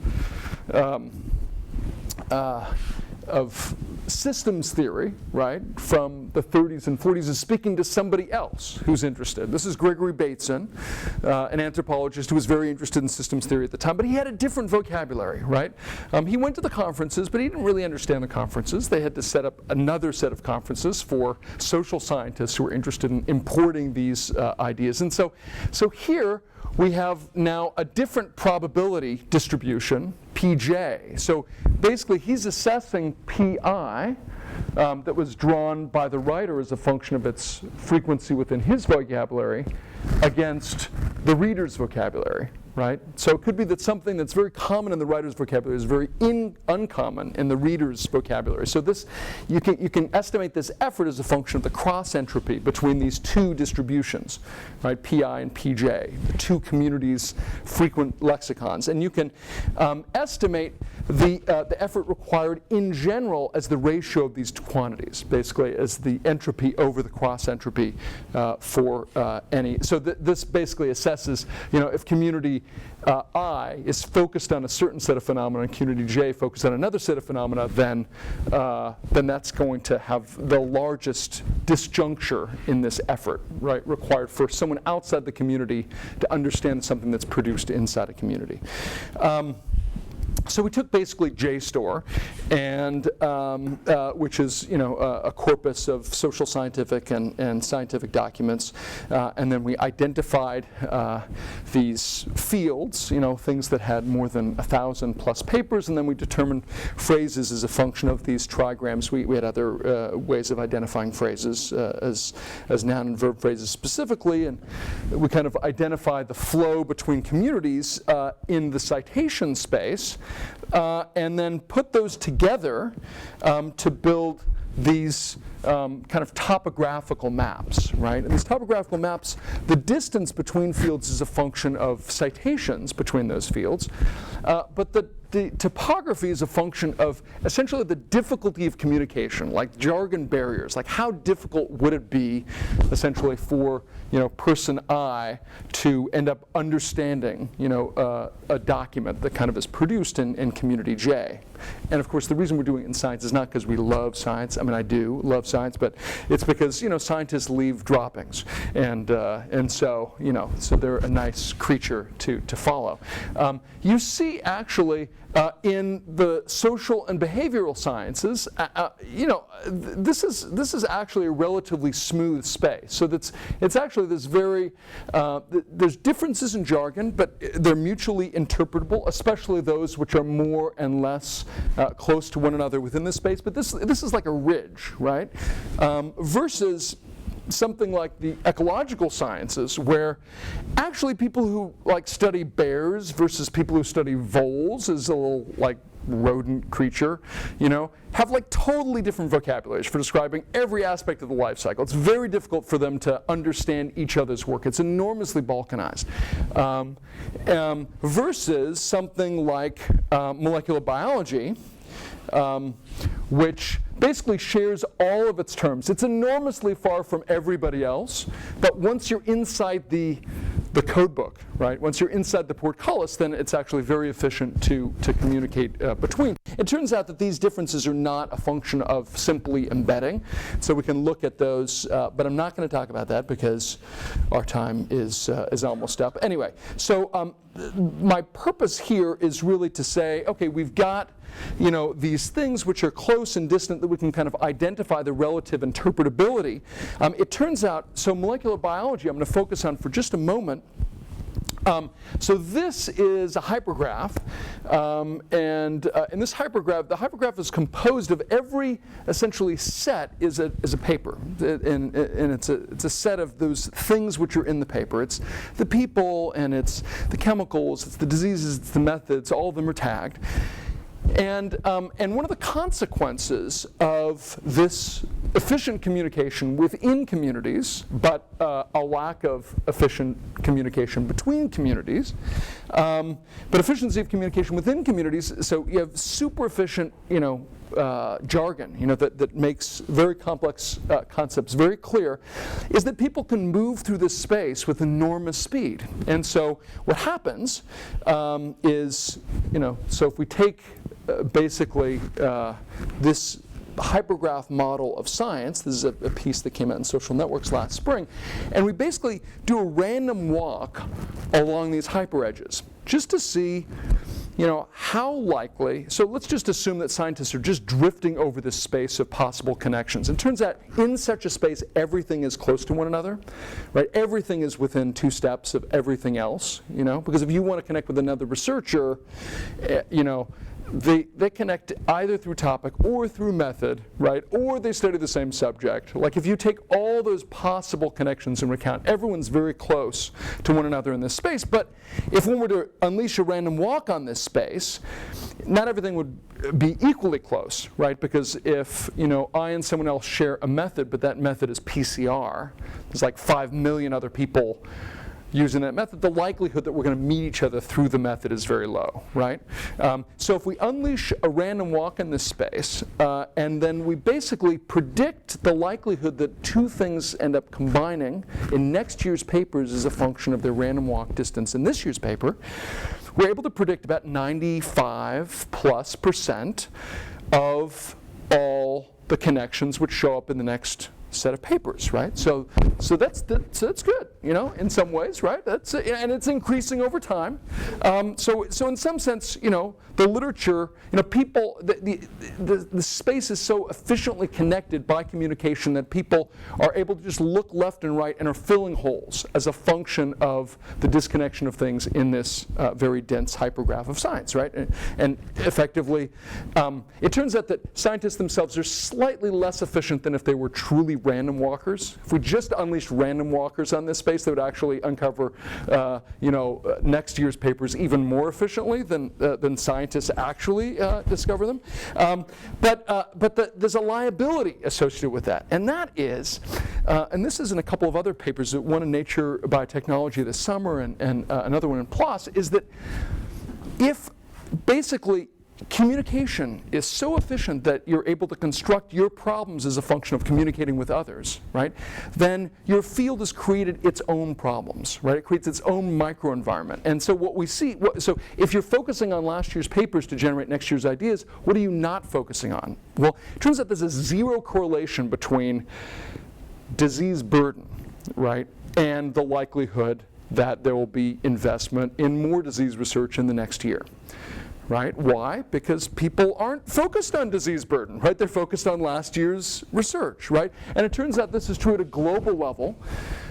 systems theory, right, from the 30s and 40s, is speaking to somebody else who's interested. This is Gregory Bateson, an anthropologist who was very interested in systems theory at the time, but he had a different vocabulary, right? He went to the conferences, but he didn't really understand the conferences. They had to set up another set of conferences for social scientists who were interested in importing these ideas. And so here we have now a different probability distribution, Pj. So basically, he's assessing Pi that was drawn by the writer as a function of its frequency within his vocabulary against the reader's vocabulary, right? So it could be that something that's very common in the writer's vocabulary is very uncommon in the reader's vocabulary. So this, you can estimate this effort as a function of the cross entropy between these two distributions, right? PI and PJ, the two communities' frequent lexicons. And you can estimate the effort required in general as the ratio of these two quantities, basically as the entropy over the cross entropy for any. So this basically assesses, if community I is focused on a certain set of phenomena and community J focused on another set of phenomena, then that's going to have the largest disjuncture in this effort, right, required for someone outside the community to understand something that's produced inside a community. So we took basically JSTOR, and which is a corpus of social scientific and scientific documents, and then we identified these fields, things that had more than 1,000 plus papers, and then we determined phrases as a function of these trigrams. We had other ways of identifying phrases as noun and verb phrases specifically, and we kind of identified the flow between communities in the citation space. And then put those together to build these kind of topographical maps, right? And these topographical maps, the distance between fields is a function of citations between those fields, but the topography is a function of essentially the difficulty of communication, like jargon barriers. Like how difficult would it be, essentially, for person I to end up understanding a document that kind of is produced in community J. And of course, the reason we're doing it in science is not because we love science. I mean, I do love science, but it's because scientists leave droppings, and so so they're a nice creature to follow. You see, actually, in the social and behavioral sciences, this is actually a relatively smooth space. So it's actually this very there's differences in jargon, but they're mutually interpretable, especially those which are more and less close to one another within this space. But this is like a ridge, right? Versus something like the ecological sciences, where actually people who study bears versus people who study voles is a little rodent creature, have totally different vocabularies for describing every aspect of the life cycle. It's very difficult for them to understand each other's work. It's enormously balkanized. Versus something like molecular biology, which basically shares all of its terms. It's enormously far from everybody else, but once you're inside the code book, right? Once you're inside the portcullis, then it's actually very efficient to communicate between. It turns out that these differences are not a function of simply embedding, so we can look at those, but I'm not going to talk about that because our time is almost up. Anyway, so my purpose here is really to say, okay, we've got these things which are close and distant that we can kind of identify the relative interpretability. It turns out, so molecular biology I'm going to focus on for just a moment. So this is a hypergraph, and in this hypergraph, the hypergraph is composed of every essentially set is a paper, and it's a set of those things which are in the paper. It's the people, and it's the chemicals, it's the diseases, it's the methods. All of them are tagged. And one of the consequences of this efficient communication within communities, but a lack of efficient communication between communities, but efficiency of communication within communities, so you have super efficient, jargon, that makes very complex concepts very clear, is that people can move through this space with enormous speed. And so what happens is, so if we take basically this hypergraph model of science, this is a piece that came out in Social Networks last spring, and we basically do a random walk along these hyperedges just to see how likely, so let's just assume that scientists are just drifting over this space of possible connections. It turns out in such a space, everything is close to one another, right? Everything is within 2 steps of everything else, because if you want to connect with another researcher, they connect either through topic or through method, right? Or they study the same subject. Like if you take all those possible connections into account, everyone's very close to one another in this space. But if one were to unleash a random walk on this space, not everything would be equally close, right? Because if I and someone else share a method, but that method is PCR, there's like 5 million other people using that method, the likelihood that we're going to meet each other through the method is very low, right? So if we unleash a random walk in this space, and then we basically predict the likelihood that two things end up combining in next year's papers as a function of their random walk distance in this year's paper, we're able to predict about 95+% of all the connections which show up in the next set of papers, right? So that's good, in some ways, right? And it's increasing over time. So in some sense, the literature, people, the space is so efficiently connected by communication that people are able to just look left and right and are filling holes as a function of the disconnection of things in this very dense hypergraph of science, right? And effectively, it turns out that scientists themselves are slightly less efficient than if they were truly random walkers. If we just unleashed random walkers on this space, they would actually uncover, next year's papers even more efficiently than scientists actually discover them. But there's a liability associated with that, and that is, and this is in a couple of other papers, one in Nature Biotechnology this summer and another one in PLOS, is that if basically communication is so efficient that you're able to construct your problems as a function of communicating with others, right? Then your field has created its own problems, right? It creates its own microenvironment. And so what we see, so if you're focusing on last year's papers to generate next year's ideas, what are you not focusing on? Well, it turns out there's a zero correlation between disease burden, right, and the likelihood that there will be investment in more disease research in the next year. Right? Why? Because people aren't focused on disease burden, right? They're focused on last year's research, right? And it turns out this is true at a global level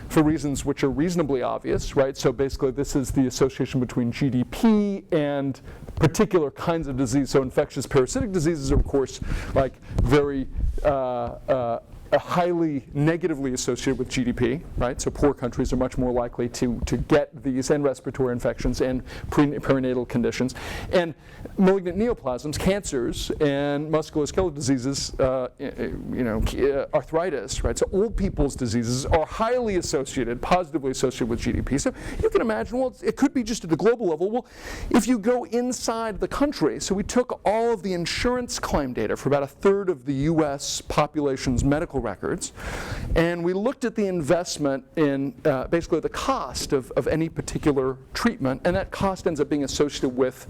for reasons which are reasonably obvious, right? So basically this is the association between GDP and particular kinds of disease. So infectious parasitic diseases are, of course, like very highly negatively associated with GDP, right? So poor countries are much more likely to get these and respiratory infections and perinatal conditions. And malignant neoplasms, cancers, and musculoskeletal diseases, arthritis, right? So old people's diseases are highly associated, positively associated with GDP. So you can imagine, well, it could be just at the global level. Well, if you go inside the country, so we took all of the insurance claim data for about a third of the US population's medical records, and we looked at the investment in basically the cost of any particular treatment, and that cost ends up being associated with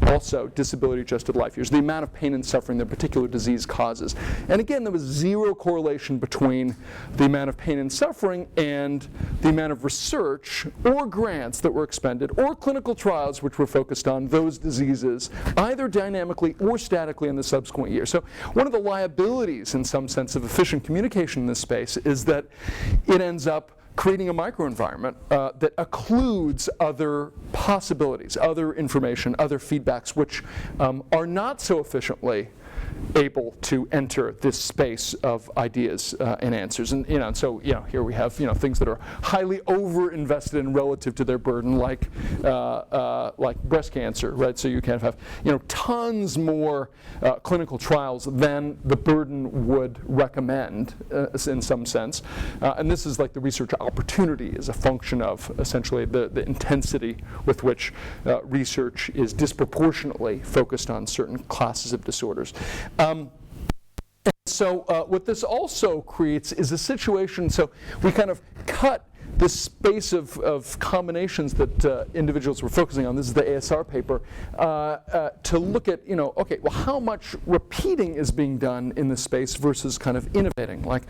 also disability-adjusted life years, the amount of pain and suffering that particular disease causes. And again, there was zero correlation between the amount of pain and suffering and the amount of research or grants that were expended or clinical trials which were focused on those diseases, either dynamically or statically in the subsequent year. So one of the liabilities, in some sense, of efficient communication in this space is that it ends up creating a microenvironment that occludes other possibilities, other information, other feedbacks, which are not so efficiently able to enter this space of ideas and answers. And so here we have things that are highly over-invested in relative to their burden, like breast cancer, right? So you can have tons more clinical trials than the burden would recommend in some sense. And this is like the research opportunity is a function of essentially the intensity with which research is disproportionately focused on certain classes of disorders. So what this also creates is a situation, so we kind of cut this space of combinations that individuals were focusing on, this is the ASR paper, to look at, okay, well, how much repeating is being done in this space versus kind of innovating? Like,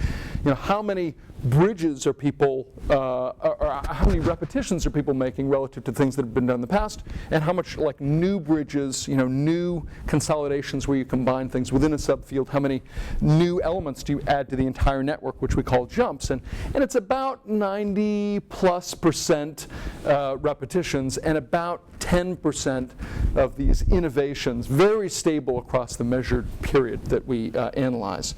how many bridges are people, or how many repetitions are people making relative to things that have been done in the past, and how much like new bridges, new consolidations where you combine things within a subfield, how many new elements do you add to the entire network, which we call jumps. And it's about 90+% repetitions and about 10% of these innovations, very stable across the measured period that we analyze.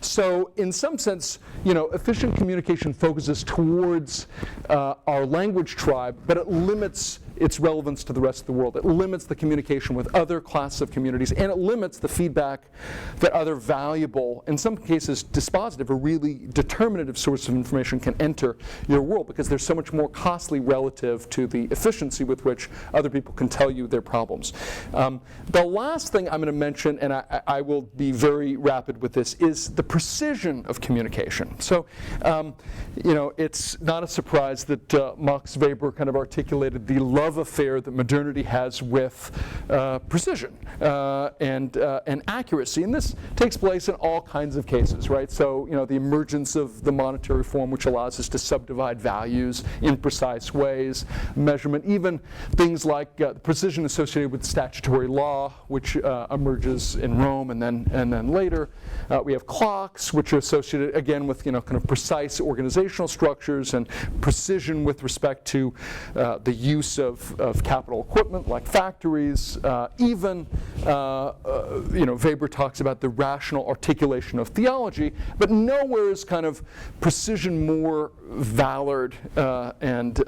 So in some sense, efficient communication focuses towards our language tribe, but it limits its relevance to the rest of the world. It limits the communication with other classes of communities, and it limits the feedback that other valuable, in some cases dispositive or really determinative sources of information can enter your world, because they're so much more costly relative to the efficiency with which other people can tell you their problems. The last thing I'm going to mention, and I will be very rapid with this, is the precision of communication. So, it's not a surprise that Max Weber kind of articulated the love affair that modernity has with precision and accuracy, and this takes place in all kinds of cases, right? So, the emergence of the monetary form, which allows us to subdivide values in precise ways, measurement, even things like precision associated with statutory law, which emerges in Rome, and then later we have clocks, which are associated again with kind of precise organizational structures and precision with respect to the use of capital equipment like factories. Even Weber talks about the rational articulation of theology, but nowhere is kind of precision more valored, and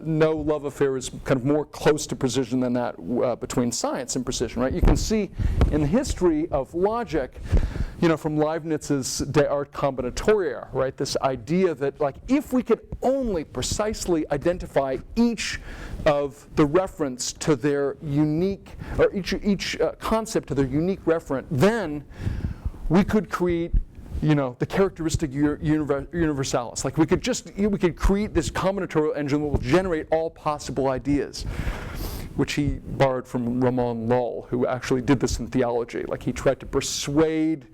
no love affair is kind of more close to precision than that between science and precision, right? You can see in the history of logic, from Leibniz's De Arte Combinatoria, right? This idea that, like, if we could only precisely identify each of the reference to their unique, or each concept to their unique referent, then we could create, the characteristic universalis. Like we could create this combinatorial engine that will generate all possible ideas, which he borrowed from Ramon Lull, who actually did this in theology. Like he tried to persuade,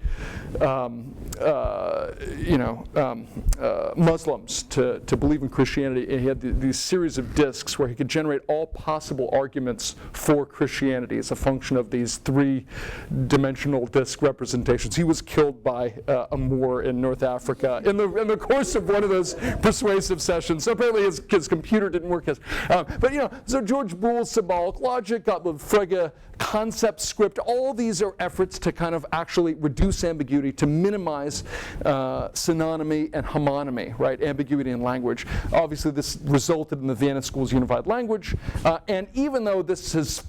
Muslims to believe in Christianity. He had these series of discs where he could generate all possible arguments for Christianity as a function of these three-dimensional disc representations. He was killed by a Moor in North Africa in the course of one of those persuasive sessions. So apparently his computer didn't work. So George Boole's symbolic logic, Gottlob Frege concept script, all these are efforts to kind of actually reduce ambiguity, to minimize synonymy and homonymy, right? Ambiguity in language. Obviously, this resulted in the Vienna School's unified language, and even though this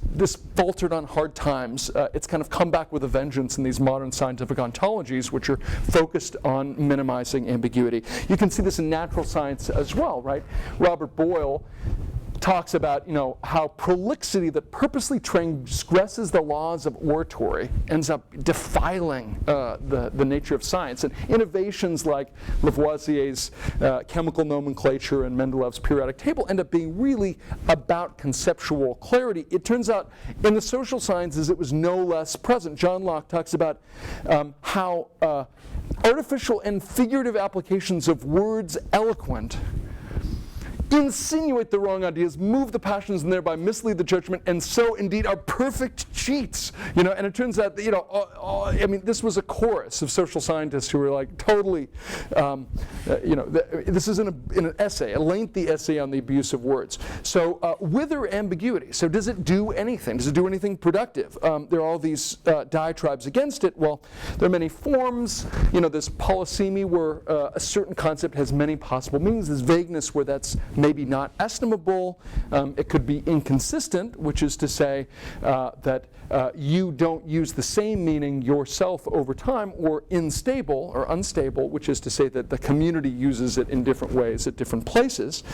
faltered on hard times, it's kind of come back with a vengeance in these modern scientific ontologies, which are focused on minimizing ambiguity. You can see this in natural science as well, right? Robert Boyle talks about how prolixity that purposely transgresses the laws of oratory ends up defiling the nature of science. And innovations like Lavoisier's chemical nomenclature and Mendelev's periodic table end up being really about conceptual clarity. It turns out in the social sciences it was no less present. John Locke talks about how artificial and figurative applications of words eloquent insinuate the wrong ideas, move the passions, and thereby mislead the judgment, and so indeed are perfect cheats. And it turns out that this was a chorus of social scientists who were like totally, this is in an essay, a lengthy essay on the abuse of words. So whither ambiguity? So does it do anything? Does it do anything productive? There are all these diatribes against it. Well, there are many forms. There's polysemy where a certain concept has many possible meanings. There's vagueness where that's maybe not estimable. It could be inconsistent, which is to say that you don't use the same meaning yourself over time, or unstable, which is to say that the community uses it in different ways at different places.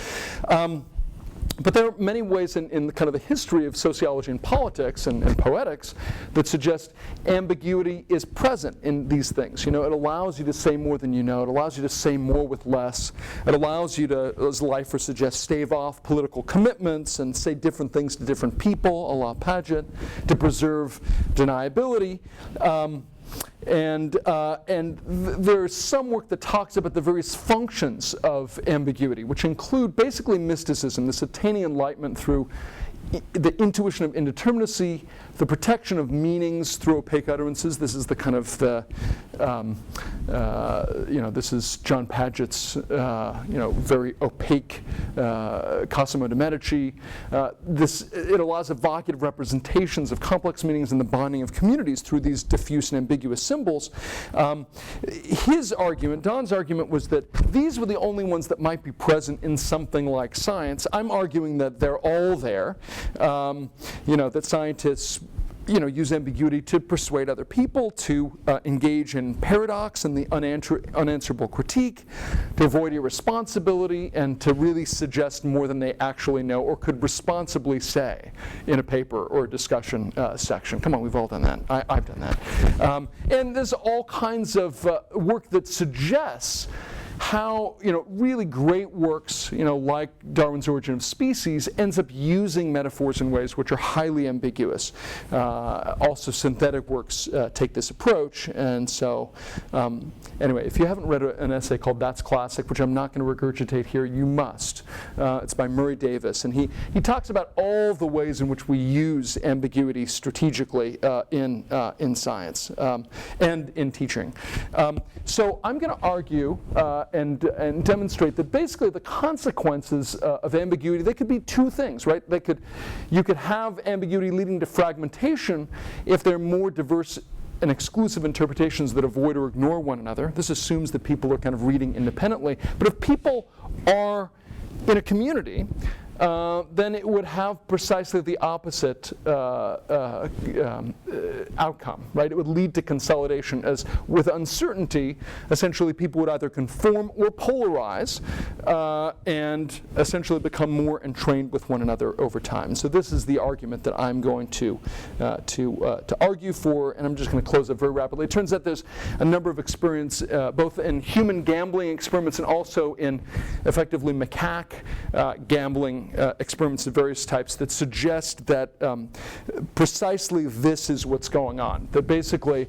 But there are many ways in kind of the history of sociology and politics and poetics that suggest ambiguity is present in these things. It allows you to say more than you know. It allows you to say more with less. It allows you to, as Leifer suggests, stave off political commitments and say different things to different people, a la Paget, to preserve deniability. There's some work that talks about the various functions of ambiguity, which include basically mysticism, this attaining enlightenment through the intuition of indeterminacy, the protection of meanings through opaque utterances. This is the kind of this is John Paget's, very opaque Cosimo de' Medici. It allows evocative representations of complex meanings and the bonding of communities through these diffuse and ambiguous symbols. His argument, Don's argument, was that these were the only ones that might be present in something like science. I'm arguing that they're all there. That scientists use ambiguity to persuade other people, to engage in paradox and the unanswerable critique, to avoid irresponsibility, and to really suggest more than they actually know or could responsibly say in a paper or a discussion section. Come on, we've all done that. I've done that. And there's all kinds of work that suggests how really great works like Darwin's Origin of Species ends up using metaphors in ways which are highly ambiguous. Also synthetic works take this approach, and so anyway, if you haven't read an essay called That's Classic, which I'm not going to regurgitate here, you must. It's by Murray Davis, and he talks about all the ways in which we use ambiguity strategically in science and in teaching. So I'm going to argue and demonstrate that basically the consequences of ambiguity, they could be two things, right? You could have ambiguity leading to fragmentation if there are more diverse and exclusive interpretations that avoid or ignore one another. This assumes that people are kind of reading independently. But if people are in a community, then it would have precisely the opposite outcome, right? It would lead to consolidation, as with uncertainty, essentially people would either conform or polarize and essentially become more entrained with one another over time. So this is the argument that I'm going to argue for, and I'm just going to close up very rapidly. It turns out there's a number of experiments, both in human gambling experiments and also in effectively macaque gambling experiments of various types that suggest that precisely this is what's going on. That basically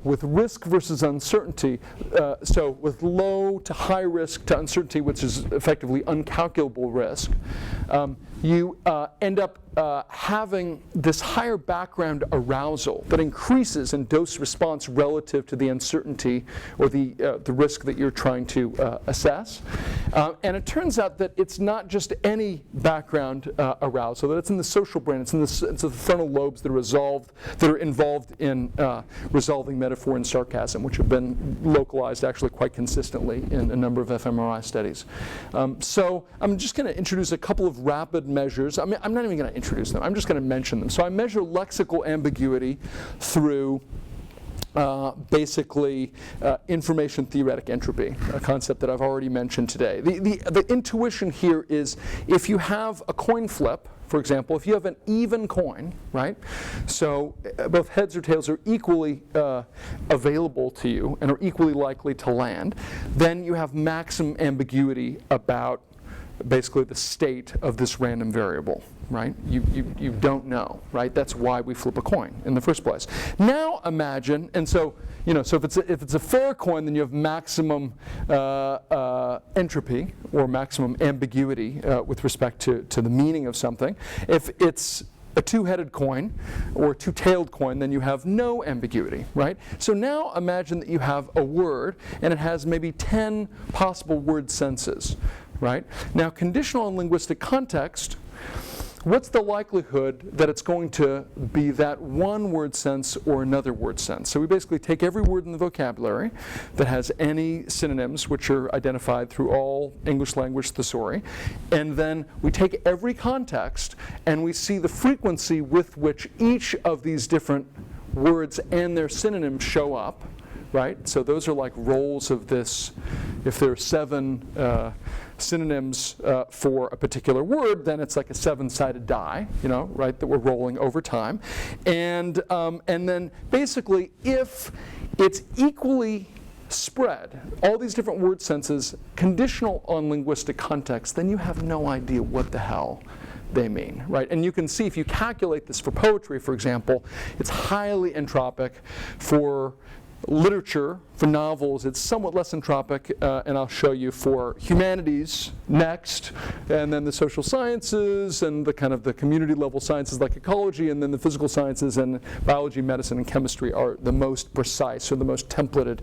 with risk versus uncertainty, so with low to high risk to uncertainty, which is effectively uncalculable risk, you end up having this higher background arousal that increases in dose response relative to the uncertainty or the risk that you're trying to assess. And it turns out that it's not just any background arousal, that it's in the social brain, it's in the frontal lobes that are involved in resolving metaphor and sarcasm, which have been localized actually quite consistently in a number of fMRI studies. So I'm just going to introduce a couple of rapid measures. I mean, I'm not even going to introduce them. I'm just going to mention them. So I measure lexical ambiguity through basically information theoretic entropy, a concept that I've already mentioned today. The intuition here is if you have a coin flip, for example, if you have an even coin, right? So both heads or tails are equally available to you and are equally likely to land, then you have maximum ambiguity about basically the state of this random variable, right? You don't know, right? That's why we flip a coin in the first place. Now imagine, and so so if it's a fair coin, then you have maximum entropy or maximum ambiguity with respect to the meaning of something. If it's a two-headed coin or a two-tailed coin, then you have no ambiguity, right? So now imagine that you have a word and it has maybe 10 possible word senses, right? Now, conditional on linguistic context, what's the likelihood that it's going to be that one word sense or another word sense? So we basically take every word in the vocabulary that has any synonyms, which are identified through all English language thesauri, and then we take every context and we see the frequency with which each of these different words and their synonyms show up, right? So those are like rolls of this. If there are 7 synonyms for a particular word, then it's like a 7-sided die, right, that we're rolling over time. And then basically, if it's equally spread, all these different word senses, conditional on linguistic context, then you have no idea what the hell they mean, right? And you can see if you calculate this for poetry, for example, it's highly entropic. For literature, for novels, it's somewhat less entropic, and I'll show you for humanities next, and then the social sciences, and the kind of the community level sciences like ecology, and then the physical sciences, and biology, medicine, and chemistry are the most precise, or the most templated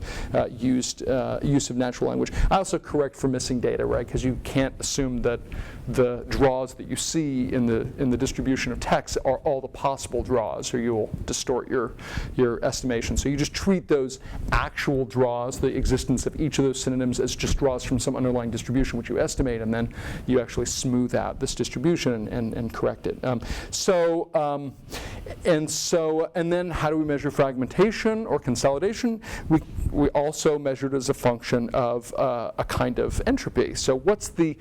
use of natural language. I also correct for missing data, right? Because you can't assume that the draws that you see in the distribution of text are all the possible draws, or you'll distort your estimation. So you just treat those actual draws, the existence of each of those synonyms, as just draws from some underlying distribution which you estimate, and then you actually smooth out this distribution and correct it. And then how do we measure fragmentation or consolidation? We also measure it as a function of a kind of entropy. So what's the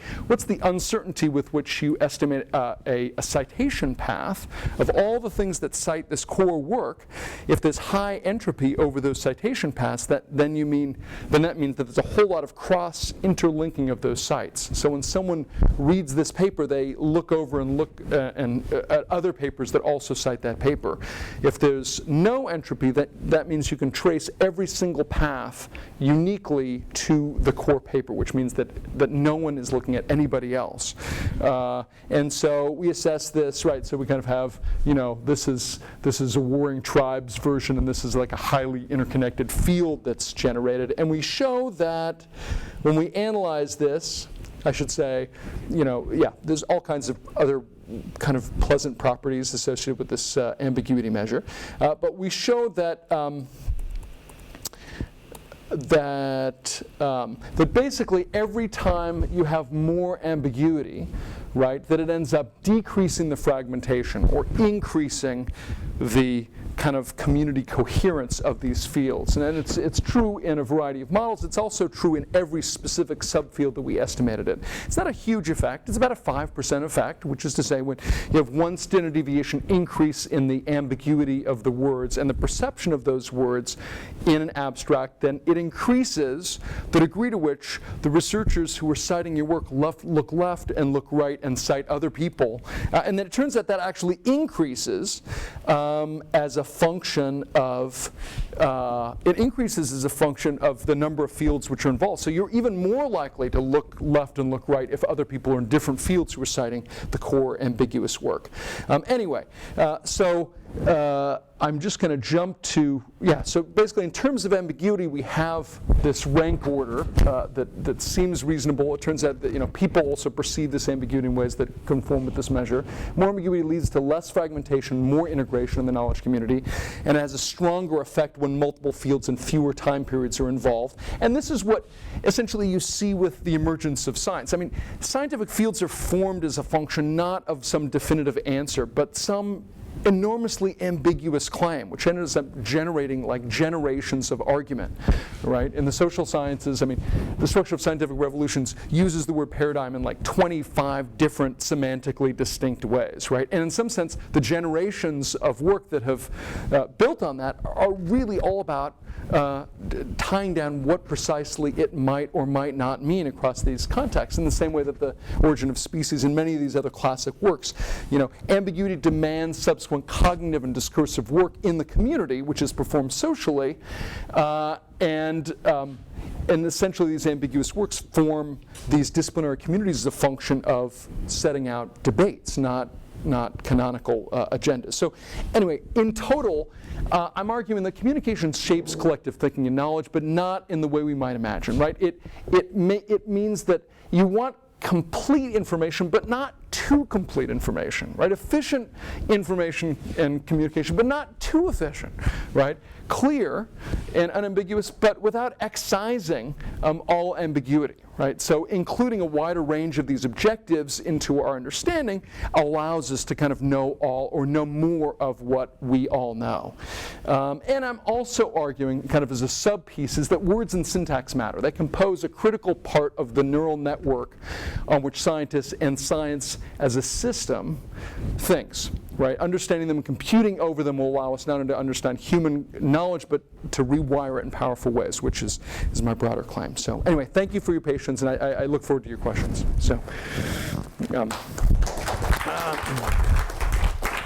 uncertainty with which you estimate a citation path of all the things that cite this core work? If there's high entropy over those citation paths, then that means that there's a whole lot of cross interlinking of those sites. So when someone reads this paper, they look over and look at other papers that also cite that paper. If there's no entropy, that means you can trace every single path uniquely to the core paper, which means that no one is looking at anybody else. And so we assess this, right? So we kind of have, this is a warring tribes version, and this is like a highly interconnected field that's generated. And we show that when we analyze this, I should say, there's all kinds of other kind of pleasant properties associated with this ambiguity measure. But we show that that basically every time you have more ambiguity, right, that it ends up decreasing the fragmentation or increasing the kind of community coherence of these fields. And it's true in a variety of models. It's also true in every specific subfield that we estimated it. It's not a huge effect. It's about a 5% effect, which is to say when you have one standard deviation increase in the ambiguity of the words and the perception of those words in an abstract, then it increases the degree to which the researchers who are citing your work look left and look right and cite other people. And then it turns out that actually increases as a function of, it increases as a function of the number of fields which are involved. So you're even more likely to look left and look right if other people are in different fields who are citing the core ambiguous work. Anyway, so I'm just going to jump to, so basically in terms of ambiguity, we have this rank order that seems reasonable. It turns out that people also perceive this ambiguity in ways that conform with this measure. More ambiguity leads to less fragmentation, more integration in the knowledge community, and it has a stronger effect when multiple fields and fewer time periods are involved. And this is what essentially you see with the emergence of science. I mean, scientific fields are formed as a function not of some definitive answer, but some enormously ambiguous claim, which ends up generating like generations of argument, right? In the social sciences, I mean, the structure of scientific revolutions uses the word paradigm in like 25 different semantically distinct ways, right? And in some sense, the generations of work that have built on that are really all about tying down what precisely it might or might not mean across these contexts, in the same way that the Origin of Species and many of these other classic works, ambiguity demands subsequent cognitive and discursive work in the community, which is performed socially, and essentially these ambiguous works form these disciplinary communities as a function of setting out debates, not canonical agendas. So anyway, in total, I'm arguing that communication shapes collective thinking and knowledge, but not in the way we might imagine, right? It means that you want complete information, but not too complete information, right? Efficient information and communication, but not too efficient, right? Clear and unambiguous, but without excising all ambiguity, right? So including a wider range of these objectives into our understanding allows us to kind of know all or know more of what we all know. And I'm also arguing, kind of as a sub-piece, is that words and syntax matter. They compose a critical part of the neural network on which scientists and science as a system thinks, right? Understanding them and computing over them will allow us not only to understand human knowledge, but to rewire it in powerful ways, which is my broader claim. So anyway, thank you for your patience, and I look forward to your questions. So. Um,